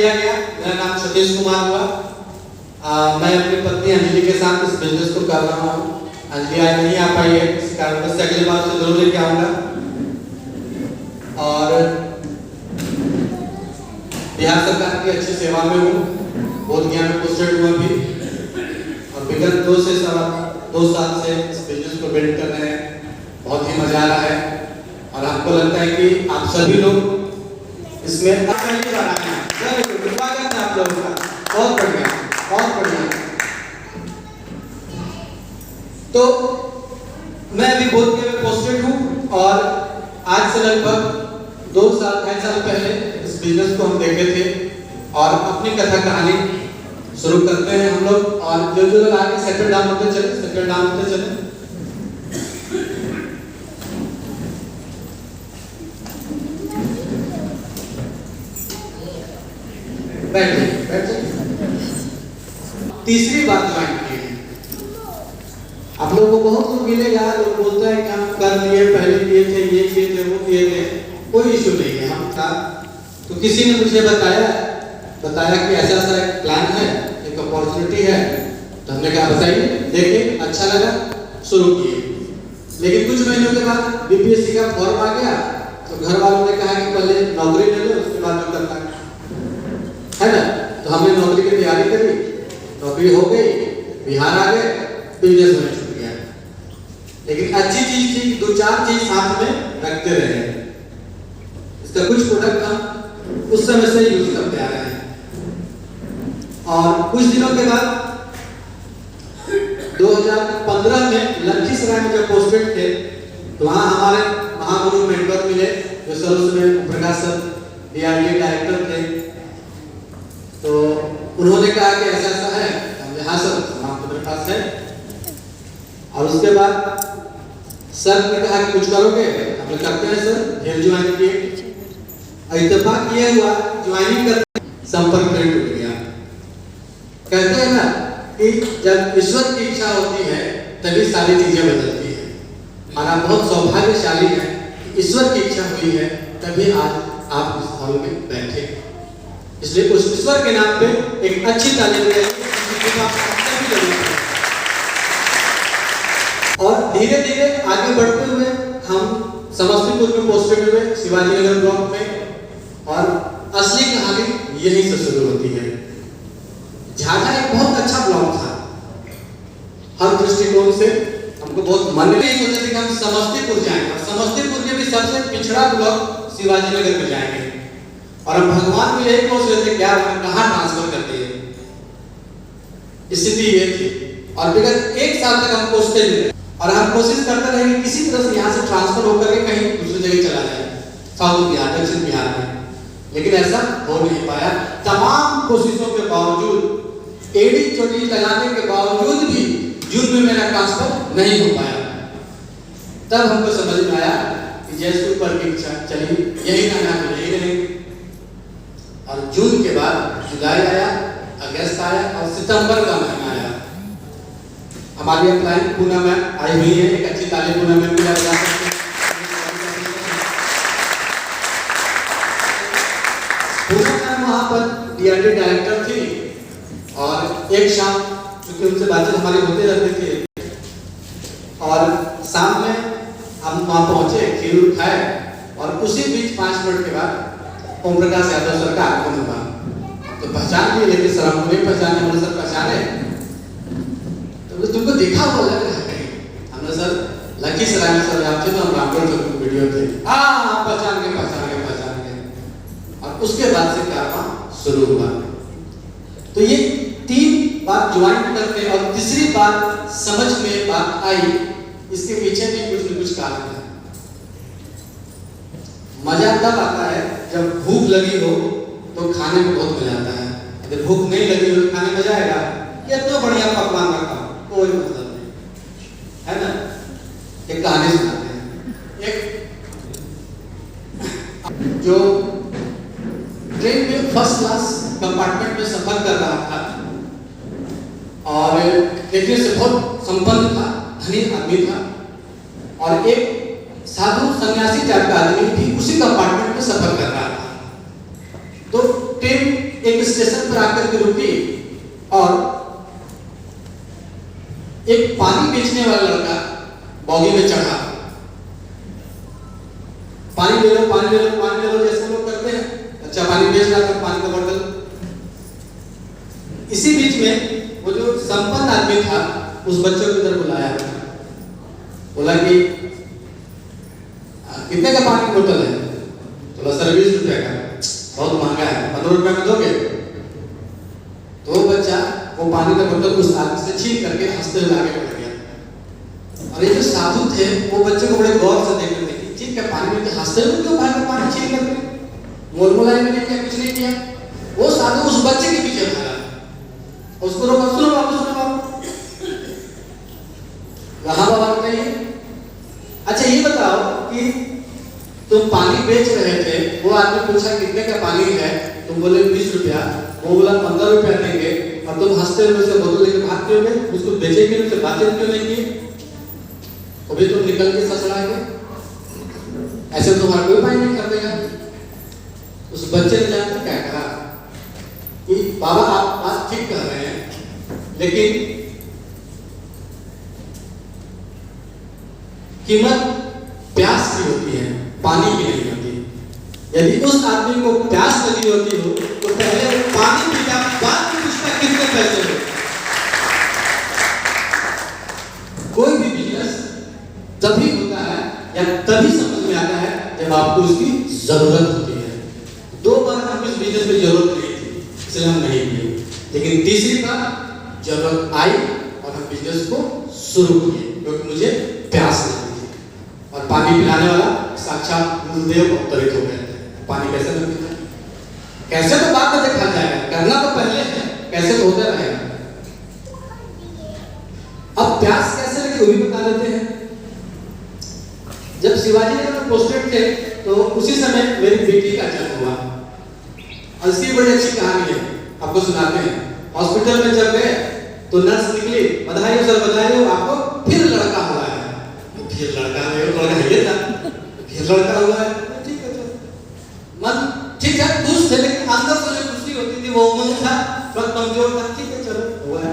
लिया गया। मेरा नाम सतीश कुमार हुआ। मैं अपनी पत्नी अंजलि के साथ इस बिजनेस को कर रहा हूँ। अंजलि आज नहीं आ पाई है, इस कारण से अगली बार से जरूर लेके आऊँगा। और बिहार सरकार की अच्छी सेवा में हूँ, बोधगया में पोस्टेड हुआ भी, और विगत 2 साल से इस बिजनेस को बिल्ड कर रहे हैं। बहुत ही मजा आ रहा है और हमको लगता है कि आप सभी लोग इसमें पहली बार आए हैं। स्वागत है आप लोगों का। बहुत बढ़िया, बहुत बढ़िया। तो मैं अभी बोधगया में पोस्टेड हूँ और आज से लगभग 2 साल 2.5 साल पहले इस बिजनेस को हम देखे थे और अपनी कथा कहानी शुरू करते हैं हम लोग। और जो लोग आगे सेटल डाउन होते चले। बैठे। तीसरी बात ज्वाइन की है। आप लोगों को बहुत लोग मिलेगा, लोग बोलते हैं कि हम कर लिए, पहले किए थे, ये किए थे, वो किए थे। कोई इशू नहीं है। हम था तो किसी ने मुझे बताया कि ऐसा एक प्लान है, एक अपॉर्चुनिटी है। तो हमने कहा बताइए, देखे, अच्छा लगा, शुरू किए। लेकिन कुछ महीनों के बाद बीपीएससी का फॉर्म आ गया तो घर वालों ने कहा कि पहले नौकरी ले लो, उसके बाद जो करना है ना। तो हमने नौकरी की तैयारी करी, नौकरी हो गई, बिहार आ गए, बिजनेस होने छूट गया। लेकिन अच्छी चीज थी, 2-4 चीज साथ में रखते रहे। इसका कुछ प्रोडक्ट हम उस समय से यूज करते आ रहे हैं। और कुछ दिनों के बाद 2015 में लखीसराय में जब पोस्टेड थे तो वहाँ हमारे महागुरु मेंटर मिले, जो सर उसमें प्रकाश सर डीआरडीए डायरेक्टर थे। तो उन्होंने कहा कि ऐसा है। हमने हाँ सर, हमारे पास है। और उसके बाद सर ने कहा कि कुछ करोगे? हमने करते हैं सर, फिर ज्वाइन किए। इत्तेफाक ये हुआ, ज्वाइनिंग करते संपर्क टूट गया। कहते हैं ना कि जब ईश्वर की इच्छा होती है तभी सारी चीजें बदलती है। और आप बहुत सौभाग्यशाली हैं कि ईश्वर की इच्छा हुई है तभी आज आप इस हॉल में बैठे। इसलिए उस ईश्वर के नाम पे एक अच्छी तालीम है। और धीरे धीरे आगे बढ़ते हुए हम समस्तीपुर में पोस्टेड हुए, शिवाजी नगर ब्लॉक में। और असली कहानी यहीं से शुरू होती है। झाझा एक बहुत अच्छा ब्लॉक था, हर दृष्टिकोण से हमको बहुत मन में सोचा कि हम समस्तीपुर जाएंगे और समस्तीपुर के भी सबसे पिछड़ा ब्लॉक शिवाजी नगर में जाएंगे। और हम भगवान को यही पूछ रहे थे क्या हम कहाँ ट्रांसफर करते हैं। स्थिति ये थी और विगत 1 साल तक हम पोस्टेड रहे और हम कोशिश करते रहे कि किसी तरह से यहाँ से ट्रांसफर होकर के कहीं दूसरी जगह चला जाए, साउथ बिहार, दक्षिण बिहार में। लेकिन ऐसा हो नहीं पाया। तमाम कोशिशों के बावजूद, एड़ी चोटी लगाने के बावजूद भी जून में मेरा ट्रांसफर नहीं हो पाया। तब हमको समझ में आया कि जैसे ऊपर की इच्छा चली, यही ना यही रहेंगे। और जून के बाद जुलाई आया, अगस्त आया और सितंबर का महीना आया। हमारी अप्लाई पूना में आई हुई है, एक अच्छी तालीम पूना में मिला जा सकती है। पूना में वहाँ पर डीआरडीए डायरेक्टर थी और एक शाम चूंकि उनसे बातचीत हमारी होते रहती थी और शाम में हम वहाँ पहुँचे, खीर खाए और उसी बीच 5 मिनट के बाद ओम प्रकाश यादव सर का आगमन हुआ। तो पहचान लिए, लेकिन सर हमको नहीं पहचाने। हमने सर पहचाने तो तुमको देखा हुआ लग रहा है कहीं। हमने सर लखीसराय में सर आप थे तो हम रामगढ़ के वीडियो थे। हाँ, पहचान के। और उसके बाद से कारवां शुरू हुआ। तो ये 3 बात ज्वाइन करके और तीसरी बात समझ में बात आई, इसके पीछे भी कुछ न कुछ कारण है। मजा तब आता है जब भूख लगी हो तो खाने में बहुत मजा आता है। अगर भूख नहीं लगी हो तो खाने में मजा आएगा? ये तो बढ़िया पकवान रखा, कोई मतलब नहीं, है ना। एक कहानी सुनाते हैं। एक जो ट्रेन में फर्स्ट क्लास कंपार्टमेंट में सफर कर रहा था और देखने से बहुत संपन्न था, धनी आदमी था। और एक साधु सन्यासी टाइप का आदमी भी उसी कंपार्टमेंट में सफर कर रहा था। तो ट्रेन एक स्टेशन पर आकर के रुकी और एक पानी बेचने वाला लड़का बॉगी में चढ़ा। पानी ले लो, पानी ले लो, पानी ले लो, जैसे लोग करते हैं। अच्छा, पानी बेच रहा था, पानी का बोतल। इसी बीच में वो जो संपन्न आदमी था उस बच्चों की तरफ बुलाया, बोला कि कितने का पानी की बोतल है? बोला सर 20 रुपए का। बहुत महंगा है, 15 रुपए में दोगे? तो वो बच्चा वो पानी का बोतल उस आदमी से छीन करके हंसते हुए आगे बढ़ गया। और ये जो साधु थे वो बच्चे को बड़े गौर से देख रहे थे, ठीक है पानी में हंसते हुए क्यों भागा, पानी छीन करके मोलमोलाई में क्या कुछ नहीं किया। वो साधु उस बच्चे के पीछे भागा, उसको रोका, सुनो बाबू, सुनो बाबू, वहां बाबा बताइए। अच्छा ये बताओ कि तुम पानी बेच रहे थे, वो आदमी पूछा कितने का पानी है, तुम बोले 20 रुपया, वो बोला 15 रुपया देंगे, और तुम हंसते हुए उसे बोतल लेकर भाग क्यों गए? उसको बेचेंगे, उससे बातें क्यों नहीं की? अभी तुम निकल के ससुराएंगे, ऐसे तुम्हारा कोई उपाय नहीं कर देगा। उस बच्चे ने जानते क्या कहा कि बाबा आप बात ठीक कह रहे हैं, लेकिन कीमत प्यास की होती है, पानी की नहीं होती। यदि उस आदमी को प्यास लगी होती हो तो पहले पानी पीता, बाद में पूछता कितने पैसे हो। कोई भी बिजनेस तभी होता है या तभी समझ में आता है जब आपको उसकी जरूरत होती है। 2 बार हमको इस बिजनेस में जरूरत नहीं थी, इसलिए हम नहीं किए, लेकिन तीसरी बार जरूरत आई और हम बिजनेस को शुरू किए क्योंकि मुझे प्यास लगी थी। और पानी पिलाने वाला साक्षात गुरुदेव अवतरित हो गए थे। पानी कैसे न पीता, कैसे तो बाद में देखा जाएगा, करना तो पहले है, कैसे तो होता रहेगा। अब प्यास कैसे लगी वो भी बता देते हैं। जब शिवाजी नगर में पोस्टेड थे तो उसी समय मेरी बेटी का जन्म हुआ, और इसकी बड़ी अच्छी कहानी है, आपको सुनाते हैं। हॉस्पिटल में जब गए तो नर्स निकली, बधाई हो सर, बधाई हो, आपको फिर लड़का हुआ है। फिर लड़का है, लड़का है था, फिर लड़का हुआ है, ठीक है, मन ठीक है, खुश थे, लेकिन अंदर से जो खुशी होती थी वो उमंग था, थोड़ा कमजोर था, ठीक है चलो हुआ है।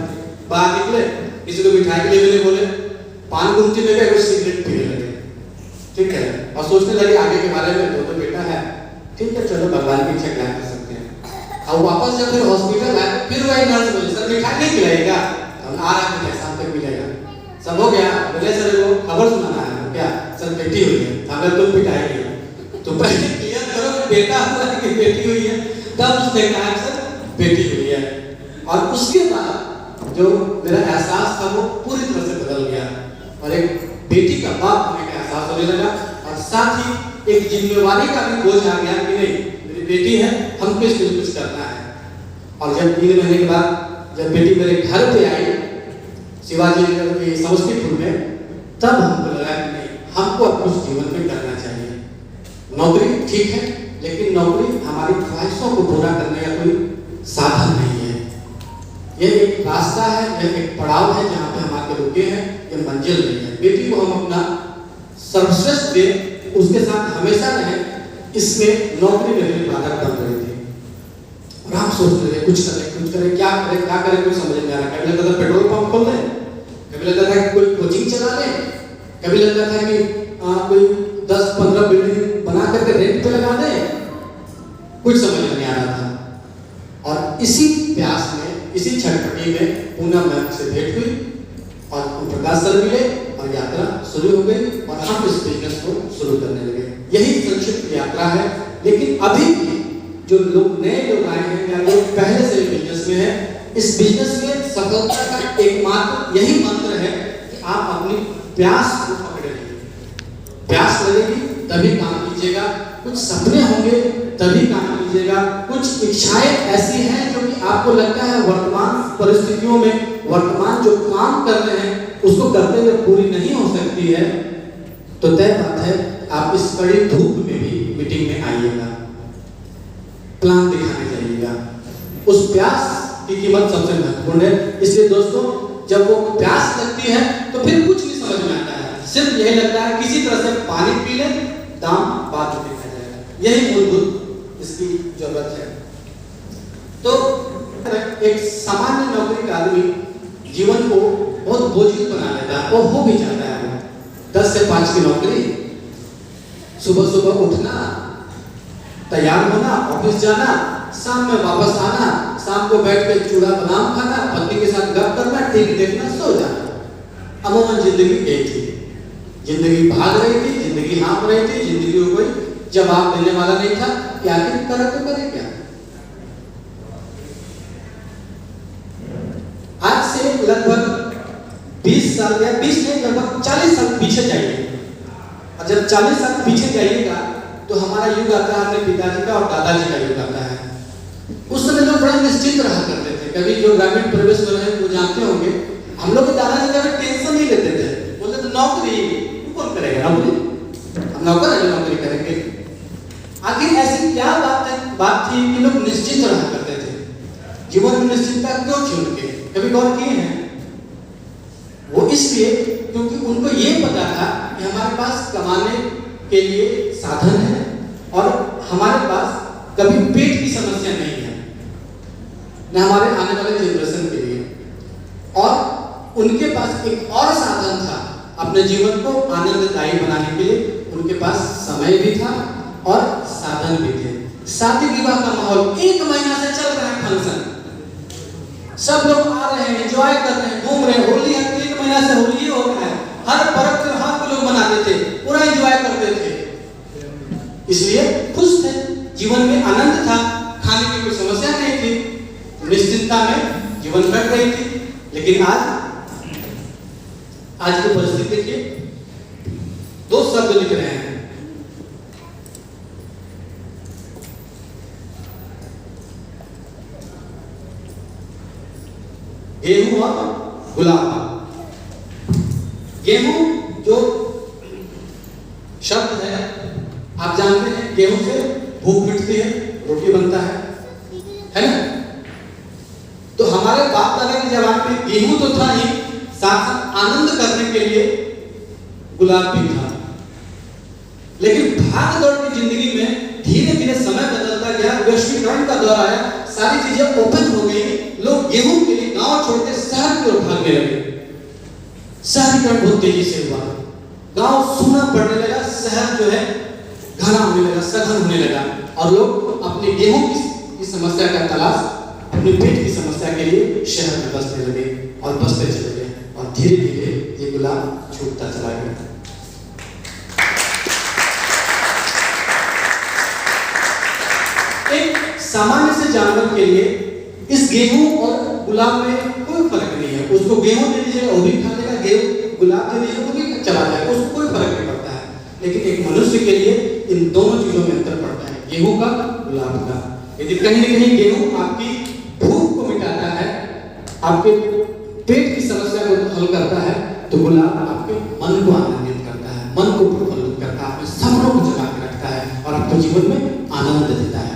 बाहर निकले, किसी को मिठाई के लिए बोले, पान गुमटी में गए, सिगरेट पीने लगे, ठीक है, और सोचने लगे आगे के बारे में, तो बेटा है, ठीक है चलो भगवान की इच्छा क्या कर सकते हैं। अब वापस जब फिर हॉस्पिटल आए, फिर वही नर्स बोले सर मिठाई नहीं खिलाएगा, हम आ रहे हैं, शाम तक मिलेगा, सब हो गया। बोले सर वो खबर सुनाना है क्या? सर बेटी हुई है, अगर तुम पिटाएंगे तो पहले क्लियर करो कि बेटा हुआ है कि बेटी हुई है, तब उसने कहा सर बेटी हुई है। और उसके बाद जो मेरा एहसास था वो पूरी तरह से बदल गया और एक बेटी का बाप होने का एहसास होने लगा, और साथ ही एक जिम्मेवारी का भी बोझ आ गया कि नहीं मेरी बेटी है, हमको इसके लिए कुछ करना है। और जब 3 महीने के बाद जब बेटी मेरे घर पे आई शिवाजी नगर के समस्तीपुर में, तब हमको लगा कि नहीं हमको अब कुछ जीवन में करना चाहिए। नौकरी ठीक है, लेकिन नौकरी हमारी ख्वाहिशों को पूरा करने का कोई साधन नहीं है। ये एक रास्ता है, यह एक पड़ाव है जहाँ पे हम आके रुके हैं, ये मंजिल नहीं है। बेटी को हम अपना सर्वश्रेष्ठ दें, उसके साथ हमेशा रहें, इसमें नौकरी मेरे बाधक बन रही थी। और हम सोचते थे कुछ करें, क्या करें कुछ समझ में आ रहा। कभी लगता था पेट्रोल पंप खोल दें, कभी लगता था कि कोई कोचिंग चला लें, कभी लगता था कि कोई 10-15 बिल्डिंग बना करके रेंट पे लगा दें, कुछ समझ में नहीं आ रहा था। और इसी प्यास में, इसी छटपटी में पूनम मैम से भेंट हुई और प्रकाश सर मिले और यात्रा शुरू हो गई और हम इस बिजनेस को शुरू करने लगे। यही संक्षिप्त यात्रा है, लेकिन अभी भी जो लोग नए लोग आए हैं या लोग पहले से बिजनेस में है, इस बिजनेस में सफलता का एकमात्र यही मंत्र है कि आप अपनी प्यास को पकड़े रहिए। प्यास लगेगी तभी काम कीजिएगा, कुछ सपने होंगे तभी काम कीजिएगा, कुछ इच्छाएं ऐसी हैं जो कि आपको लगता है वर्तमान परिस्थितियों में, वर्तमान जो काम कर रहे हैं उसको करते हुए पूरी नहीं हो सकती है, तो तय बात है आप इस कड़ी धूप में भी मीटिंग में आइएगा, प्लान दिखाने जाइएगा। उस प्यास की कीमत सबसे महत्वपूर्ण है। इसलिए दोस्तों जब वो प्यास लगती है तो फिर कुछ नहीं समझ में आता है, सिर्फ यही लगता है किसी तरह से पानी पी ले, दाम बाद में देखा जाएगा। यही मूलभूत इसकी जरूरत है। एक सामान्य नौकरी का आदमी जीवन को बहुत बोझिल बना लेता है, और हो भी जाता है। 10 से 5 की नौकरी, सुबह सुबह उठना, तैयार होना, ऑफिस जाना, शाम में वापस आना, शाम को बैठ के चूड़ा बादाम खाना, पत्नी के साथ गप करना, टीवी देखना, सो जाना। अमूमन जिंदगी एक थी, जिंदगी भाग रही थी, जिंदगी हाँफ रही थी, जिंदगी को कोई जवाब देने वाला नहीं था कि आखिर करे तो करे क्या। आज से लगभग 20 साल या 20 नहीं, लगभग 40 साल पीछे जाइए, और जब 40 साल पीछे जाइएगा तो हमारा युग आता है अपने पिताजी का और दादाजी का युग आता है। उस समय लोग बड़ा निश्चिंत रहा करते थे। कभी जो ग्रामीण परिवेश में रहे वो जानते होंगे, हम लोग के दादाजी कभी टेंशन नहीं लेते थे, बोलते थे नौकरी कौन करेगा, नौकरी हम नौकर है जो नौकरी करेंगे। आखिर ऐसी क्या बात थी कि लोग निश्चिंत रहा करते थे? जीवन में निश्चिंतता क्यों थी उनके, कभी गौर किए हैं? वो इसलिए क्योंकि उनको ये पता था कि हमारे पास कमाने के लिए साधन है और हमारे पास कभी पेट की समस्या नहीं है, न हमारे आने वाले जनरेशन के लिए। और उनके पास एक और साधन था अपने जीवन को आनंददायी बनाने के लिए, उनके पास समय भी था और साधन भी थे। शादी विवाह का माहौल 1 महीना से चल रहा है, फंक्शन, सब लोग आ रहे हैं, एंजॉय कर रहे हैं, घूम रहे हैं। होली 1 महीना से होली हो रहा है, हर पर्व त्योहार को लोग मनाते थे, पूरा एंजॉय करते थे, इसलिए खुश थे, जीवन में आनंद था, खाने की कोई समस्या नहीं थी, निश्चिंतता में जीवन कट रही थी। लेकिन आज की परिस्थिति देखिए, 2 शब्द लिख रहे हैं, गेहूं और गुलाब। गेहूं जो शब्द है आप जानते हैं, गेहूं से भूख मिटती है, रोटी बनता है ना? तो हमारे बाप दादा के जमाने में गेहूं तो था ही, साथ साथ आनंद करने के लिए गुलाब भी था। लेकिन भाग दौड़ की जिंदगी में धीरे धीरे समय बदलता गया, वैश्वीकरण का दौर आया, सारी चीजें ओपन हो गई, लोग गेहूं के लिए गांव छोड़कर शहर की ओर भागने लगे। शहरीकरण बहुत तेजी से हुआ, गांव सूना पड़ने लगा, शहर जो है घना होने लगा, सघन होने लगा, और लोग अपने गेहूं की समस्या का तलाश, अपने पेट की समस्या के लिए शहर में बसने लगे और बसते चले गए, और धीरे धीरे ये गुलाब छूटता चला गया। एक सामान्य से जानवर के लिए इस गेहूं और गुलाब में कोई फर्क नहीं है। उसको गेहूं दे दीजिएगा वो भी खा लेगा, गेहूं गुलाब दे दीजिएगा वो भी चला जाएगा, उसको कोई फर्क नहीं पड़ता है। लेकिन एक मनुष्य के लिए इन दोनों चीजों में अंतर पड़ता है, गेहूं का, गुलाब का। यदि कहीं न कहीं गेहूं आपकी भूख को मिटाता है, आपके पेट की समस्या को हल करता है, तो गुलाब आपके मन को आनंदित करता है, मन को प्रफुल्लित करता है, आपके सपनों को जगा के रखता है और आपके जीवन में आनंद देता है।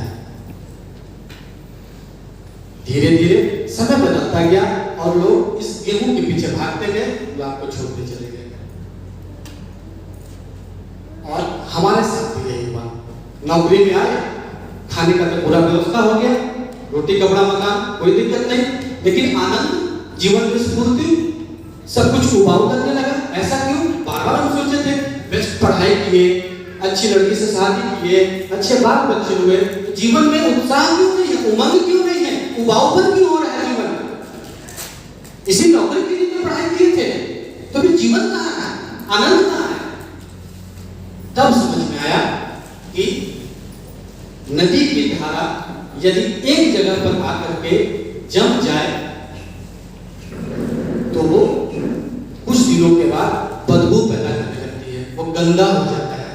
धीरे धीरे समय बदलता गया और लोग इस गेहूं के पीछे भागते गए, गुलाब को छोड़ते चले गए। और हमारे साथ भी यही हुआ, नौकरी में आए, खाने का तो पूरा व्यवस्था हो गया, रोटी कपड़ा मकान कोई दिक्कत नहीं, लेकिन आनंद, जीवन में स्फूर्ति, सब कुछ उबाऊ लगने लगा। ऐसा क्यों? बार बार हम सोचते थे, बेस्ट पढ़ाई किए, अच्छी लड़की से शादी किए, अच्छे बाल बच्चे हुए, तो जीवन में उत्साह क्यों नहीं है, उमंग क्यों नहीं है, उबाऊपन क्यों हो रहा है जीवन? इसी नौकरी के लिए तो पढ़ाई किए थे, तो भी जीवन कहाँ है, आनंद कहाँ है? तब समझ में आया कि नदी की धारा यदि एक जगह पर आकर के जम जाए तो वो कुछ दिनों के बाद बदबू पैदा करने लगती है, वो गंदा हो जाता है।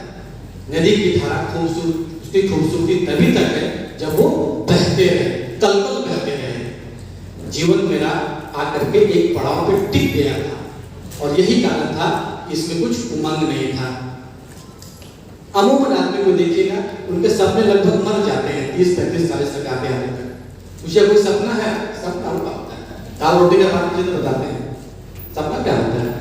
नदी की धारा उसकी खूबसूरती तभी तक है जब वो बहते रहे, तलतल बहते रहे। जीवन मेरा आकर के एक पड़ाव पे टिक गया था और यही कारण था इसमें कुछ उमंग नहीं था। अमूमन आदमी को देखिएगा, उनके सपने लगभग मर जाते हैं 30-35 साल तक आते तक। मुझे कोई सपना है, सपना उनका होता है, दाल रोटी का बात मुझे तो बताते हैं सपना क्या होता है।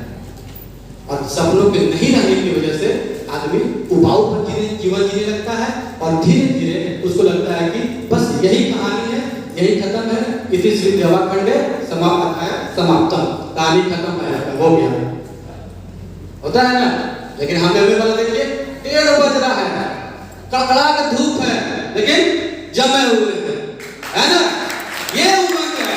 और सपनों के नहीं रहने की वजह से आदमी उबाऊ पर जीवन जीने लगता है और धीरे धीरे उसको लगता है कि बस यही कहानी है, यही खत्म है, इति श्री देवाखंडे समाप्तम, कहानी खत्म हो गया। होता है ना, लेकिन हम भी वाला देखिए 1:30 बज रहा है, कड़कड़ा के धूप है, लेकिन जमे हुए हैं, है ना। ये उमंग है,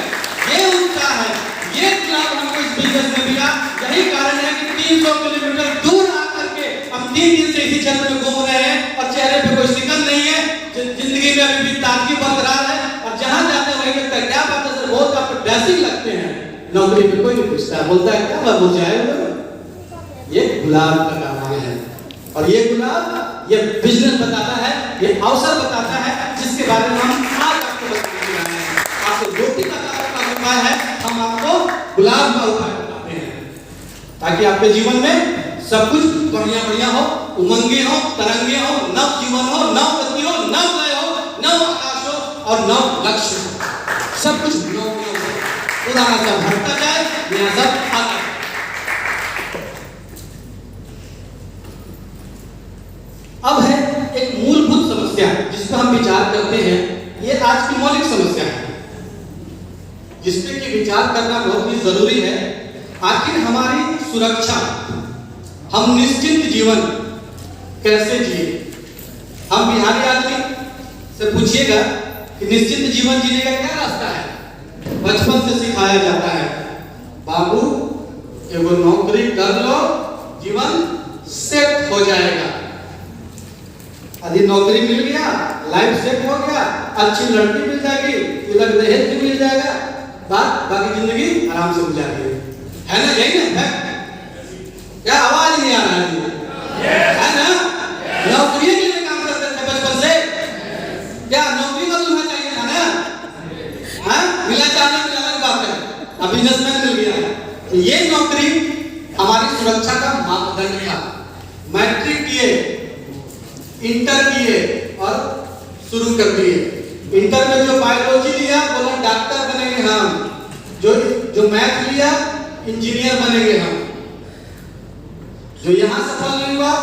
ये उत्साह है, ये क्लब हमको इस बिजनेस में मिला। यही कारण है कि 300 किलोमीटर दूर आकर के हम 3 दिन से इसी क्षेत्र में घूम रहे हैं और चेहरे पे कोई शिकन नहीं है, जिंदगी में अभी भी ताजगी बरकरार है। और जहां जाते वहीं लगता है क्या बात है सर, बहुत आप ड्रेसिंग लगते हैं। नौकरी पे कोई नहीं पूछता, बोलता है क्या बात मुझे आए, ये गुलाब का काम है। और ये गुलाब, ये बिजनेस बताता है, ये अवसर बताता है, जिसके बारे में हम आज आपको बताने जा रहे हैं। आपको रोटी का उपाय है, हम आपको गुलाब का उपाय बताते हैं, ताकि आपके जीवन में सब कुछ बढ़िया बढ़िया हो, उमंगे हो, तरंगे हो, नव जीवन हो, नव गति हो, नव लय हो, नव आकाश हो और नव लक्ष्य हो। सब कुछ नव हो, पुराना सब हटता जाए, नया सब आता है। अब है एक मूलभूत समस्या जिस पर हम विचार करते हैं, ये आज की मौलिक समस्या है, जिसपे कि विचार करना बहुत ही जरूरी है। आखिर हमारी सुरक्षा, हम निश्चिंत जीवन कैसे जिए। हम बिहारी आदमी से पूछिएगा कि निश्चिंत जीवन जीने का क्या रास्ता है, बचपन से सिखाया जाता है, बाबू एगो नौकरी कर लो, जीवन सेट हो जाएगा। यदि नौकरी मिल गया, लाइफ सेट हो गया, अच्छी लड़की मिल जाएगी, तिलक दहेज भी मिल जाएगा, बाकी जिंदगी आराम से गुजारी है ना। यही ना है, क्या आवाज नहीं आ रहा है ना। नौकरी के लिए काम करते थे बचपन से, क्या नौकरी का दूल्हा चाहिए था ना, हाँ मिला चाहने की अलग बात है, अब बिजनेसमैन मिल गया है। तो ये नौकरी हमारी सुरक्षा का मापदंड था। मैट्रिक किए, इंटर किए और शुरू कर दिए। इंटर में जो बायोलॉजी लिया बोला डॉक्टर बनेंगे हम, जो मैथ लिया इंजीनियर बनेंगे हम। जो यहाँ सफल नहीं हुआ,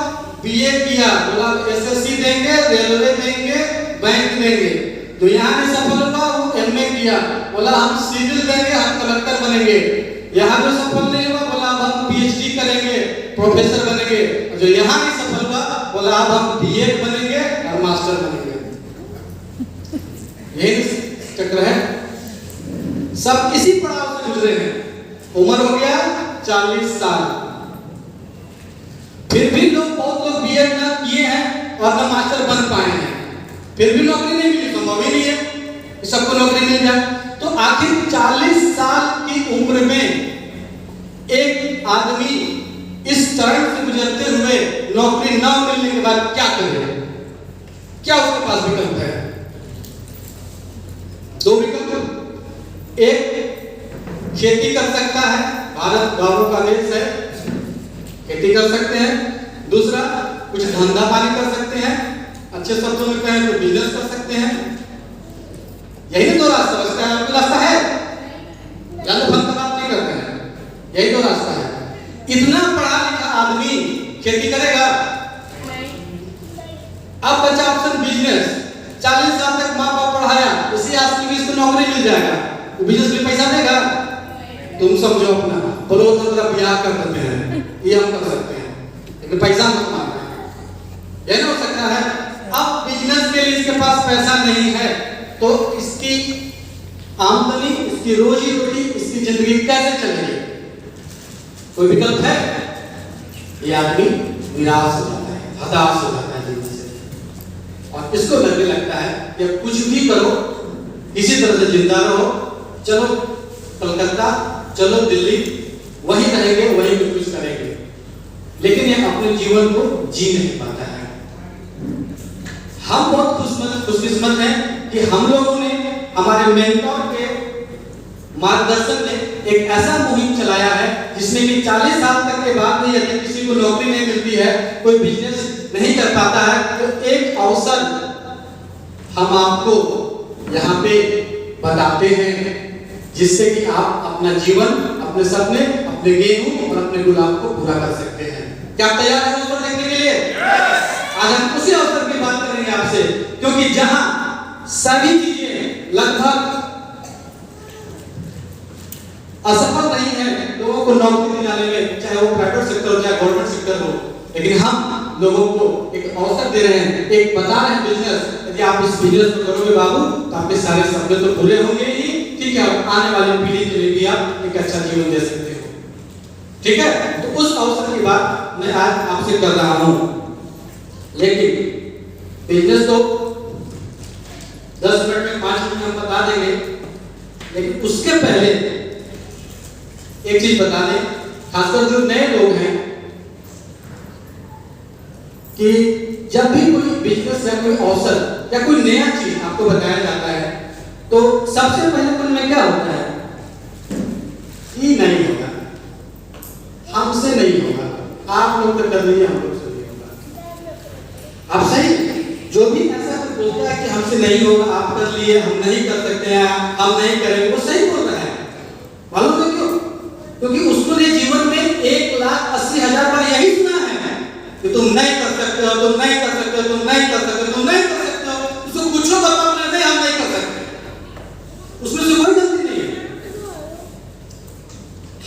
बीए किया बोला एसएससी देंगे, रेलवे देंगे, बैंक देंगे। जो यहाँ नहीं सफल हुआ वो एमए किया, बोला हम सिविल देंगे, हम कलेक्टर बनेंगे। यहाँ जो सफल नहीं हुआ बोला अब हम पीएचडी करेंगे, प्रोफेसर बनेंगे। जो यहाँ नहीं सफल हुआ बोला अब हम बीएड बनेंगे और मास्टर बनेंगे। यही चक्र है, सब इसी पड़ाव से गुजरे हैं। उम्र हो गया 40 साल, फिर भी बहुत लोग बीएड ना किए हैं और ना मास्टर बन पाए हैं, फिर भी नौकरी नहीं मिली। संभव ही नहीं है सबको नौकरी मिल जाए। तो आखिर 40 साल की उम्र में एक आदमी इस चरण से गुजरते हुए नौकरी न मिलने के बाद क्या करेगा, क्या उसके पास विकल्प है? 2 विकल्प, एक खेती कर सकता है, भारत गांवों का देश है, खेती कर सकते हैं। दूसरा कुछ धंधा पानी कर सकते हैं, अच्छे शब्दों में कहें तो बिजनेस कर सकते हैं। यही 2 रास्ता बचता है। रास्ता है या तो फल का बात नहीं करते हैं, यही 2 रास्ता है। इतना पढ़ा लिखा आदमी खेती करेगा? अब बचा ऑप्शन बिजनेस। 40 साल तक माँ बाप पढ़ाया, इसी आस की इसको नौकरी मिल जाएगा, तो बिजनेस में पैसा देगा? तुम समझो अपना, बोलो तो तेरा ब्याह कर देते हैं, ये हम कर सकते हैं, लेकिन पैसा मत मांगना, ये नहीं हो सकता है। अब बिजनेस के लिए इसके पास पैसा नहीं है, तो इसकी आमदनी, इसकी रोजी रोटी, इसकी जिंदगी कैसे चलेगी? कोई विकल्प है? ये आदमी निराश हो जाता है, हताश हो जाता है जीवन से, और इसको लगने लगता है कि कुछ भी करो, इसी तरह से जिंदा रहो, चलो कलकत्ता, चलो दिल्ली, वही रहेंगे, वही कुछ करेंगे, लेकिन ये अपने जीवन को जी नहीं पाता है। हम बहुत खुशकिस्मत हैं कि हम लोगों ने, हमारे मेंटोर के मार्गदर्शन में एक ऐसा मुहिम चलाया है जिसमें कि 40 साल तक के बाद भी यदि किसी को नौकरी नहीं मिलती है, कोई बिजनेस नहीं कर पाता है, तो एक अवसर हम आपको यहाँ पे बताते हैं, जिससे कि आप अपना जीवन, अपने सपने, अपने गेहूं और अपने गुलाब को पूरा कर सकते हैं। क्या आप तैयार हैं अवसर देखने के लिए? आज हम उसी अवसर की बात करेंगे आपसे, क्योंकि जहां सभी चीजें लगभग लेकिन हम लोगों को एक अवसर दे रहे हैं, एक बता रहे हैं बिजनेस। यदि आप इस बिजनेस को करोगे बाबू तो आपके सारे सपने तो पूरे होंगे ही, ठीक है, आने वाली पीढ़ी के लिए भी आप एक अच्छा जीवन दे सकते हो, ठीक है। तो उस अवसर की बात मैं आज आपसे कर रहा हूं। लेकिन बिजनेस तो 10 मिनट में 5 मिनट में हम बता देंगे, लेकिन उसके पहले एक चीज बता दें, खासकर जो नए लोग हैं, कि जब भी कोई बिजनेस या कोई अवसर या कोई नया चीज आपको बताया जाता है तो सबसे पहले मन में क्या होता है? ये नहीं होगा, हमसे नहीं होगा, आप लोग तो कर लीजिए, हम लोग से नहीं होगा। आप सही, जो भी ऐसा बोलता है कि हमसे नहीं होगा, आप कर लिए, हम नहीं कर सकते हैं, हम नहीं करेंगे, वो सही बोल रहा है। मालूम है क्यों? क्योंकि उसने जीवन में 1,80,000 बार यही सुना है कि तुम नहीं कर सकते हो, तुम नहीं कर सकते हो, तुम नहीं कर सकते हो, तुम नहीं कर सकते हो। उसको पूछो तो अपने नहीं, हम नहीं कर सकते, उसमें से कोई गलती नहीं है।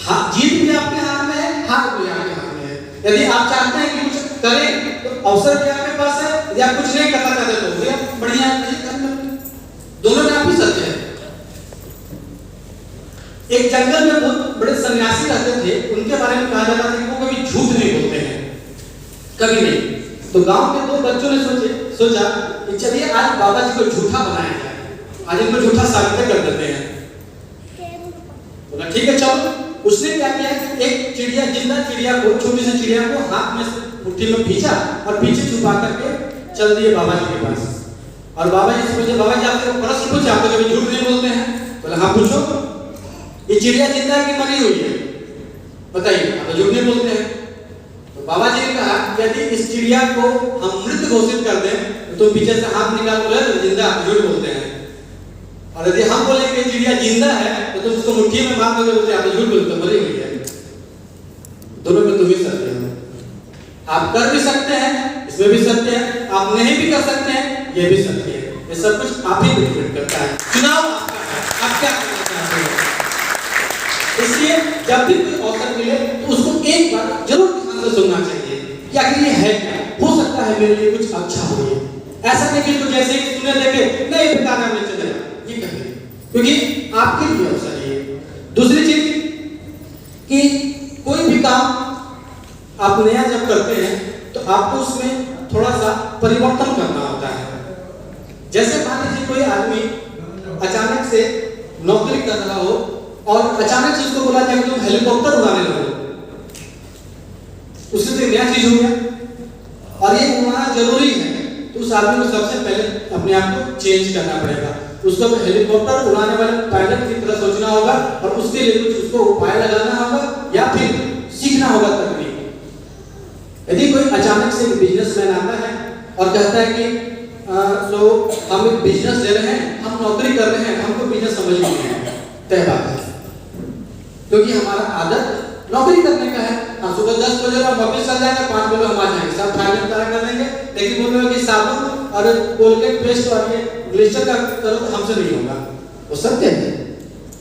हाँ, जीत भी आपके हाथ में है, हार भी आपके हाथ में है। यदि आप चाहते हैं कि कुछ करें तो अवसर भी आपके पास है, यदि आप कुछ नहीं करना चाहते तो भैया बढ़िया दोनों में आप ही सत्य है। एक जंगल में बहुत बड़े सन्यासी रहते थे, उनके बारे में कहा जाता था कि वो कभी झूठ नहीं बोलते हैं, कभी नहीं। तो गांव के 2 बच्चों ने सोचा कि चलिए आज बाबा जी को झूठा बनाया जाए, आज इनको झूठा साबित कर देते हैं। बोला ठीक है चलो। उसने क्या किया कि एक चिड़िया, जिंदा चिड़िया को, छोटी सी चिड़िया को हाथ में से मुट्ठी में खींचा और पीछे छुपा करके चल दिए बाबा जी के पास। और बाबा जी से पूछे, बाबा जी आपसे प्रश्न पूछा, आप तो कभी झूठ नहीं बोलते हैं? बोला हाँ पूछो। ये चिड़िया जिंदा है कि मरी हुई है? बताइए, आप तो झूठ नहीं बोलते हैं। तो बाबा जी ने कहा यदि इस चिड़िया को हम मृत घोषित कर दें तो पीछे से हाथ निकाल बोले तो जिंदा, आप झूठ बोलते हैं। और यदि हम बोले कि चिड़िया जिंदा है तो तुम उसको मुट्ठी में मार दोगे, बोलते आप झूठ बोलते हो, मरी हुई है। दोनों में तुम ही सत्य हो। आप कर भी सकते हैं, इसमें भी सत्य है, आप नहीं भी कर सकते हैं, ये भी सत्य है। ये सब कुछ आप ही डिपेंड करता है, चुनाव आपका है, आप क्या करना चाहते हैं। इसलिए जब भी कोई अवसर मिले तो उसको एक बार जरूर ध्यान से सुनना चाहिए कि आखिर ये है क्या, हो सकता है मेरे लिए कुछ अच्छा हो। ये ऐसा नहीं कि इसको जैसे ही सुने देखे नहीं बेकार है, चले ये कहें, क्योंकि आपके लिए अवसर है। दूसरी चीज कि कोई भी काम आप नया जब करते हैं तो आपको उसमें थोड़ा सा परिवर्तन करना होता है। जैसे मान लीजिए कोई आदमी अचानक से नौकरी कर रहा हो और अचानक से उसको बोला जाए कि तुम हेलीकॉप्टर उड़ाने लगो, उससे तो नया चीज हो गया और ये उड़ाना जरूरी है। तो उस आदमी को सबसे पहले अपने आप को चेंज करना पड़ेगा, उसको हेलीकॉप्टर उड़ाने वाले पायलट की तरह सोचना होगा और उसके लिए कुछ उसको उपाय लगाना होगा या फिर सीखना होगा तकनीक। यदि कोई अचानक से बिजनेसमैन आता है और कहता है कि तो हम एक बिजनेस दे रहे हैं, हम नौकरी कर रहे हैं, हमको बिजनेस समझ नहीं है, तय बात है, क्योंकि हमारा आदत नौकरी करने का है। हम सुबह 10 बजे हम ऑफिस चल जाएंगे, 5 बजे हम आ जाएंगे, सब फाइनल तैयार कर देंगे, लेकिन बोल रहे हो कि साबुन और कोलगेट पेस्ट और ये ग्लिसर का करो तो हमसे नहीं होगा। वो सत्य है,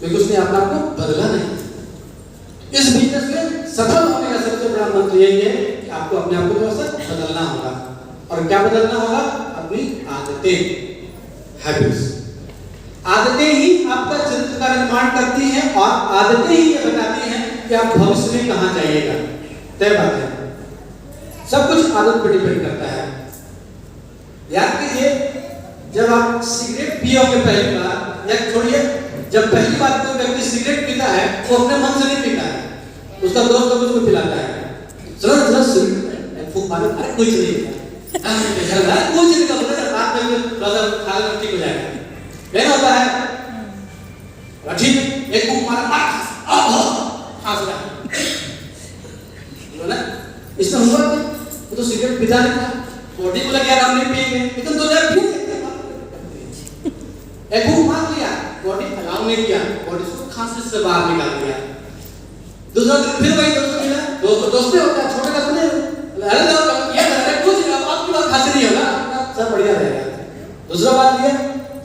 क्योंकि उसने अपना को बदला नहीं। इस बिजनेस में सफल होने का सबसे बड़ा मंत्र यही है कि आपको अपने आप को थोड़ा सा बदलना होगा। और क्या बदलना होगा? अपनी आदतें, हैबिट्स। आदतें ही आपका चरित्र का निर्माण करती हैं और आदतें ही ये बताती हैं कि आप भविष्य में कहां जाइएगा। तय बात है, सब कुछ आदत पर डिपेंड करता है। याद कीजिए, जब आप सिगरेट पियोगे पहली बार, या छोड़िए, जब पहली बार कोई व्यक्ति सिगरेट पीता है वो अपने मन से नहीं पीता है, उसका दोस्त उसको पिलाता है, चलो चलो सिगरेट फूंक मारो, अरे कुछ नहीं कुछ नहीं कर, रात में थोड़ा सा खा लो ठीक हो जाएगा, नहीं होता है। ठीक, एक फूंक मारा, इसमें हुआ क्या? वो तो सिगरेट पीता नहीं था, बॉडी को लगे यार हम नहीं पिएंगे, लेकिन 2 जगह पिए, एक फूंक मार लिया, बॉडी अलाउ नहीं किया, बॉडी को खांसी से बाहर निकाल दिया। दूसरा दिन फिर वही दोस्त मिला, दोस्ती होता है, छोटे का सुने, अरे ये कुछ नहीं, आपकी बात खांसी नहीं होगा, सब बढ़िया रहेगा। दूसरा बात लिया,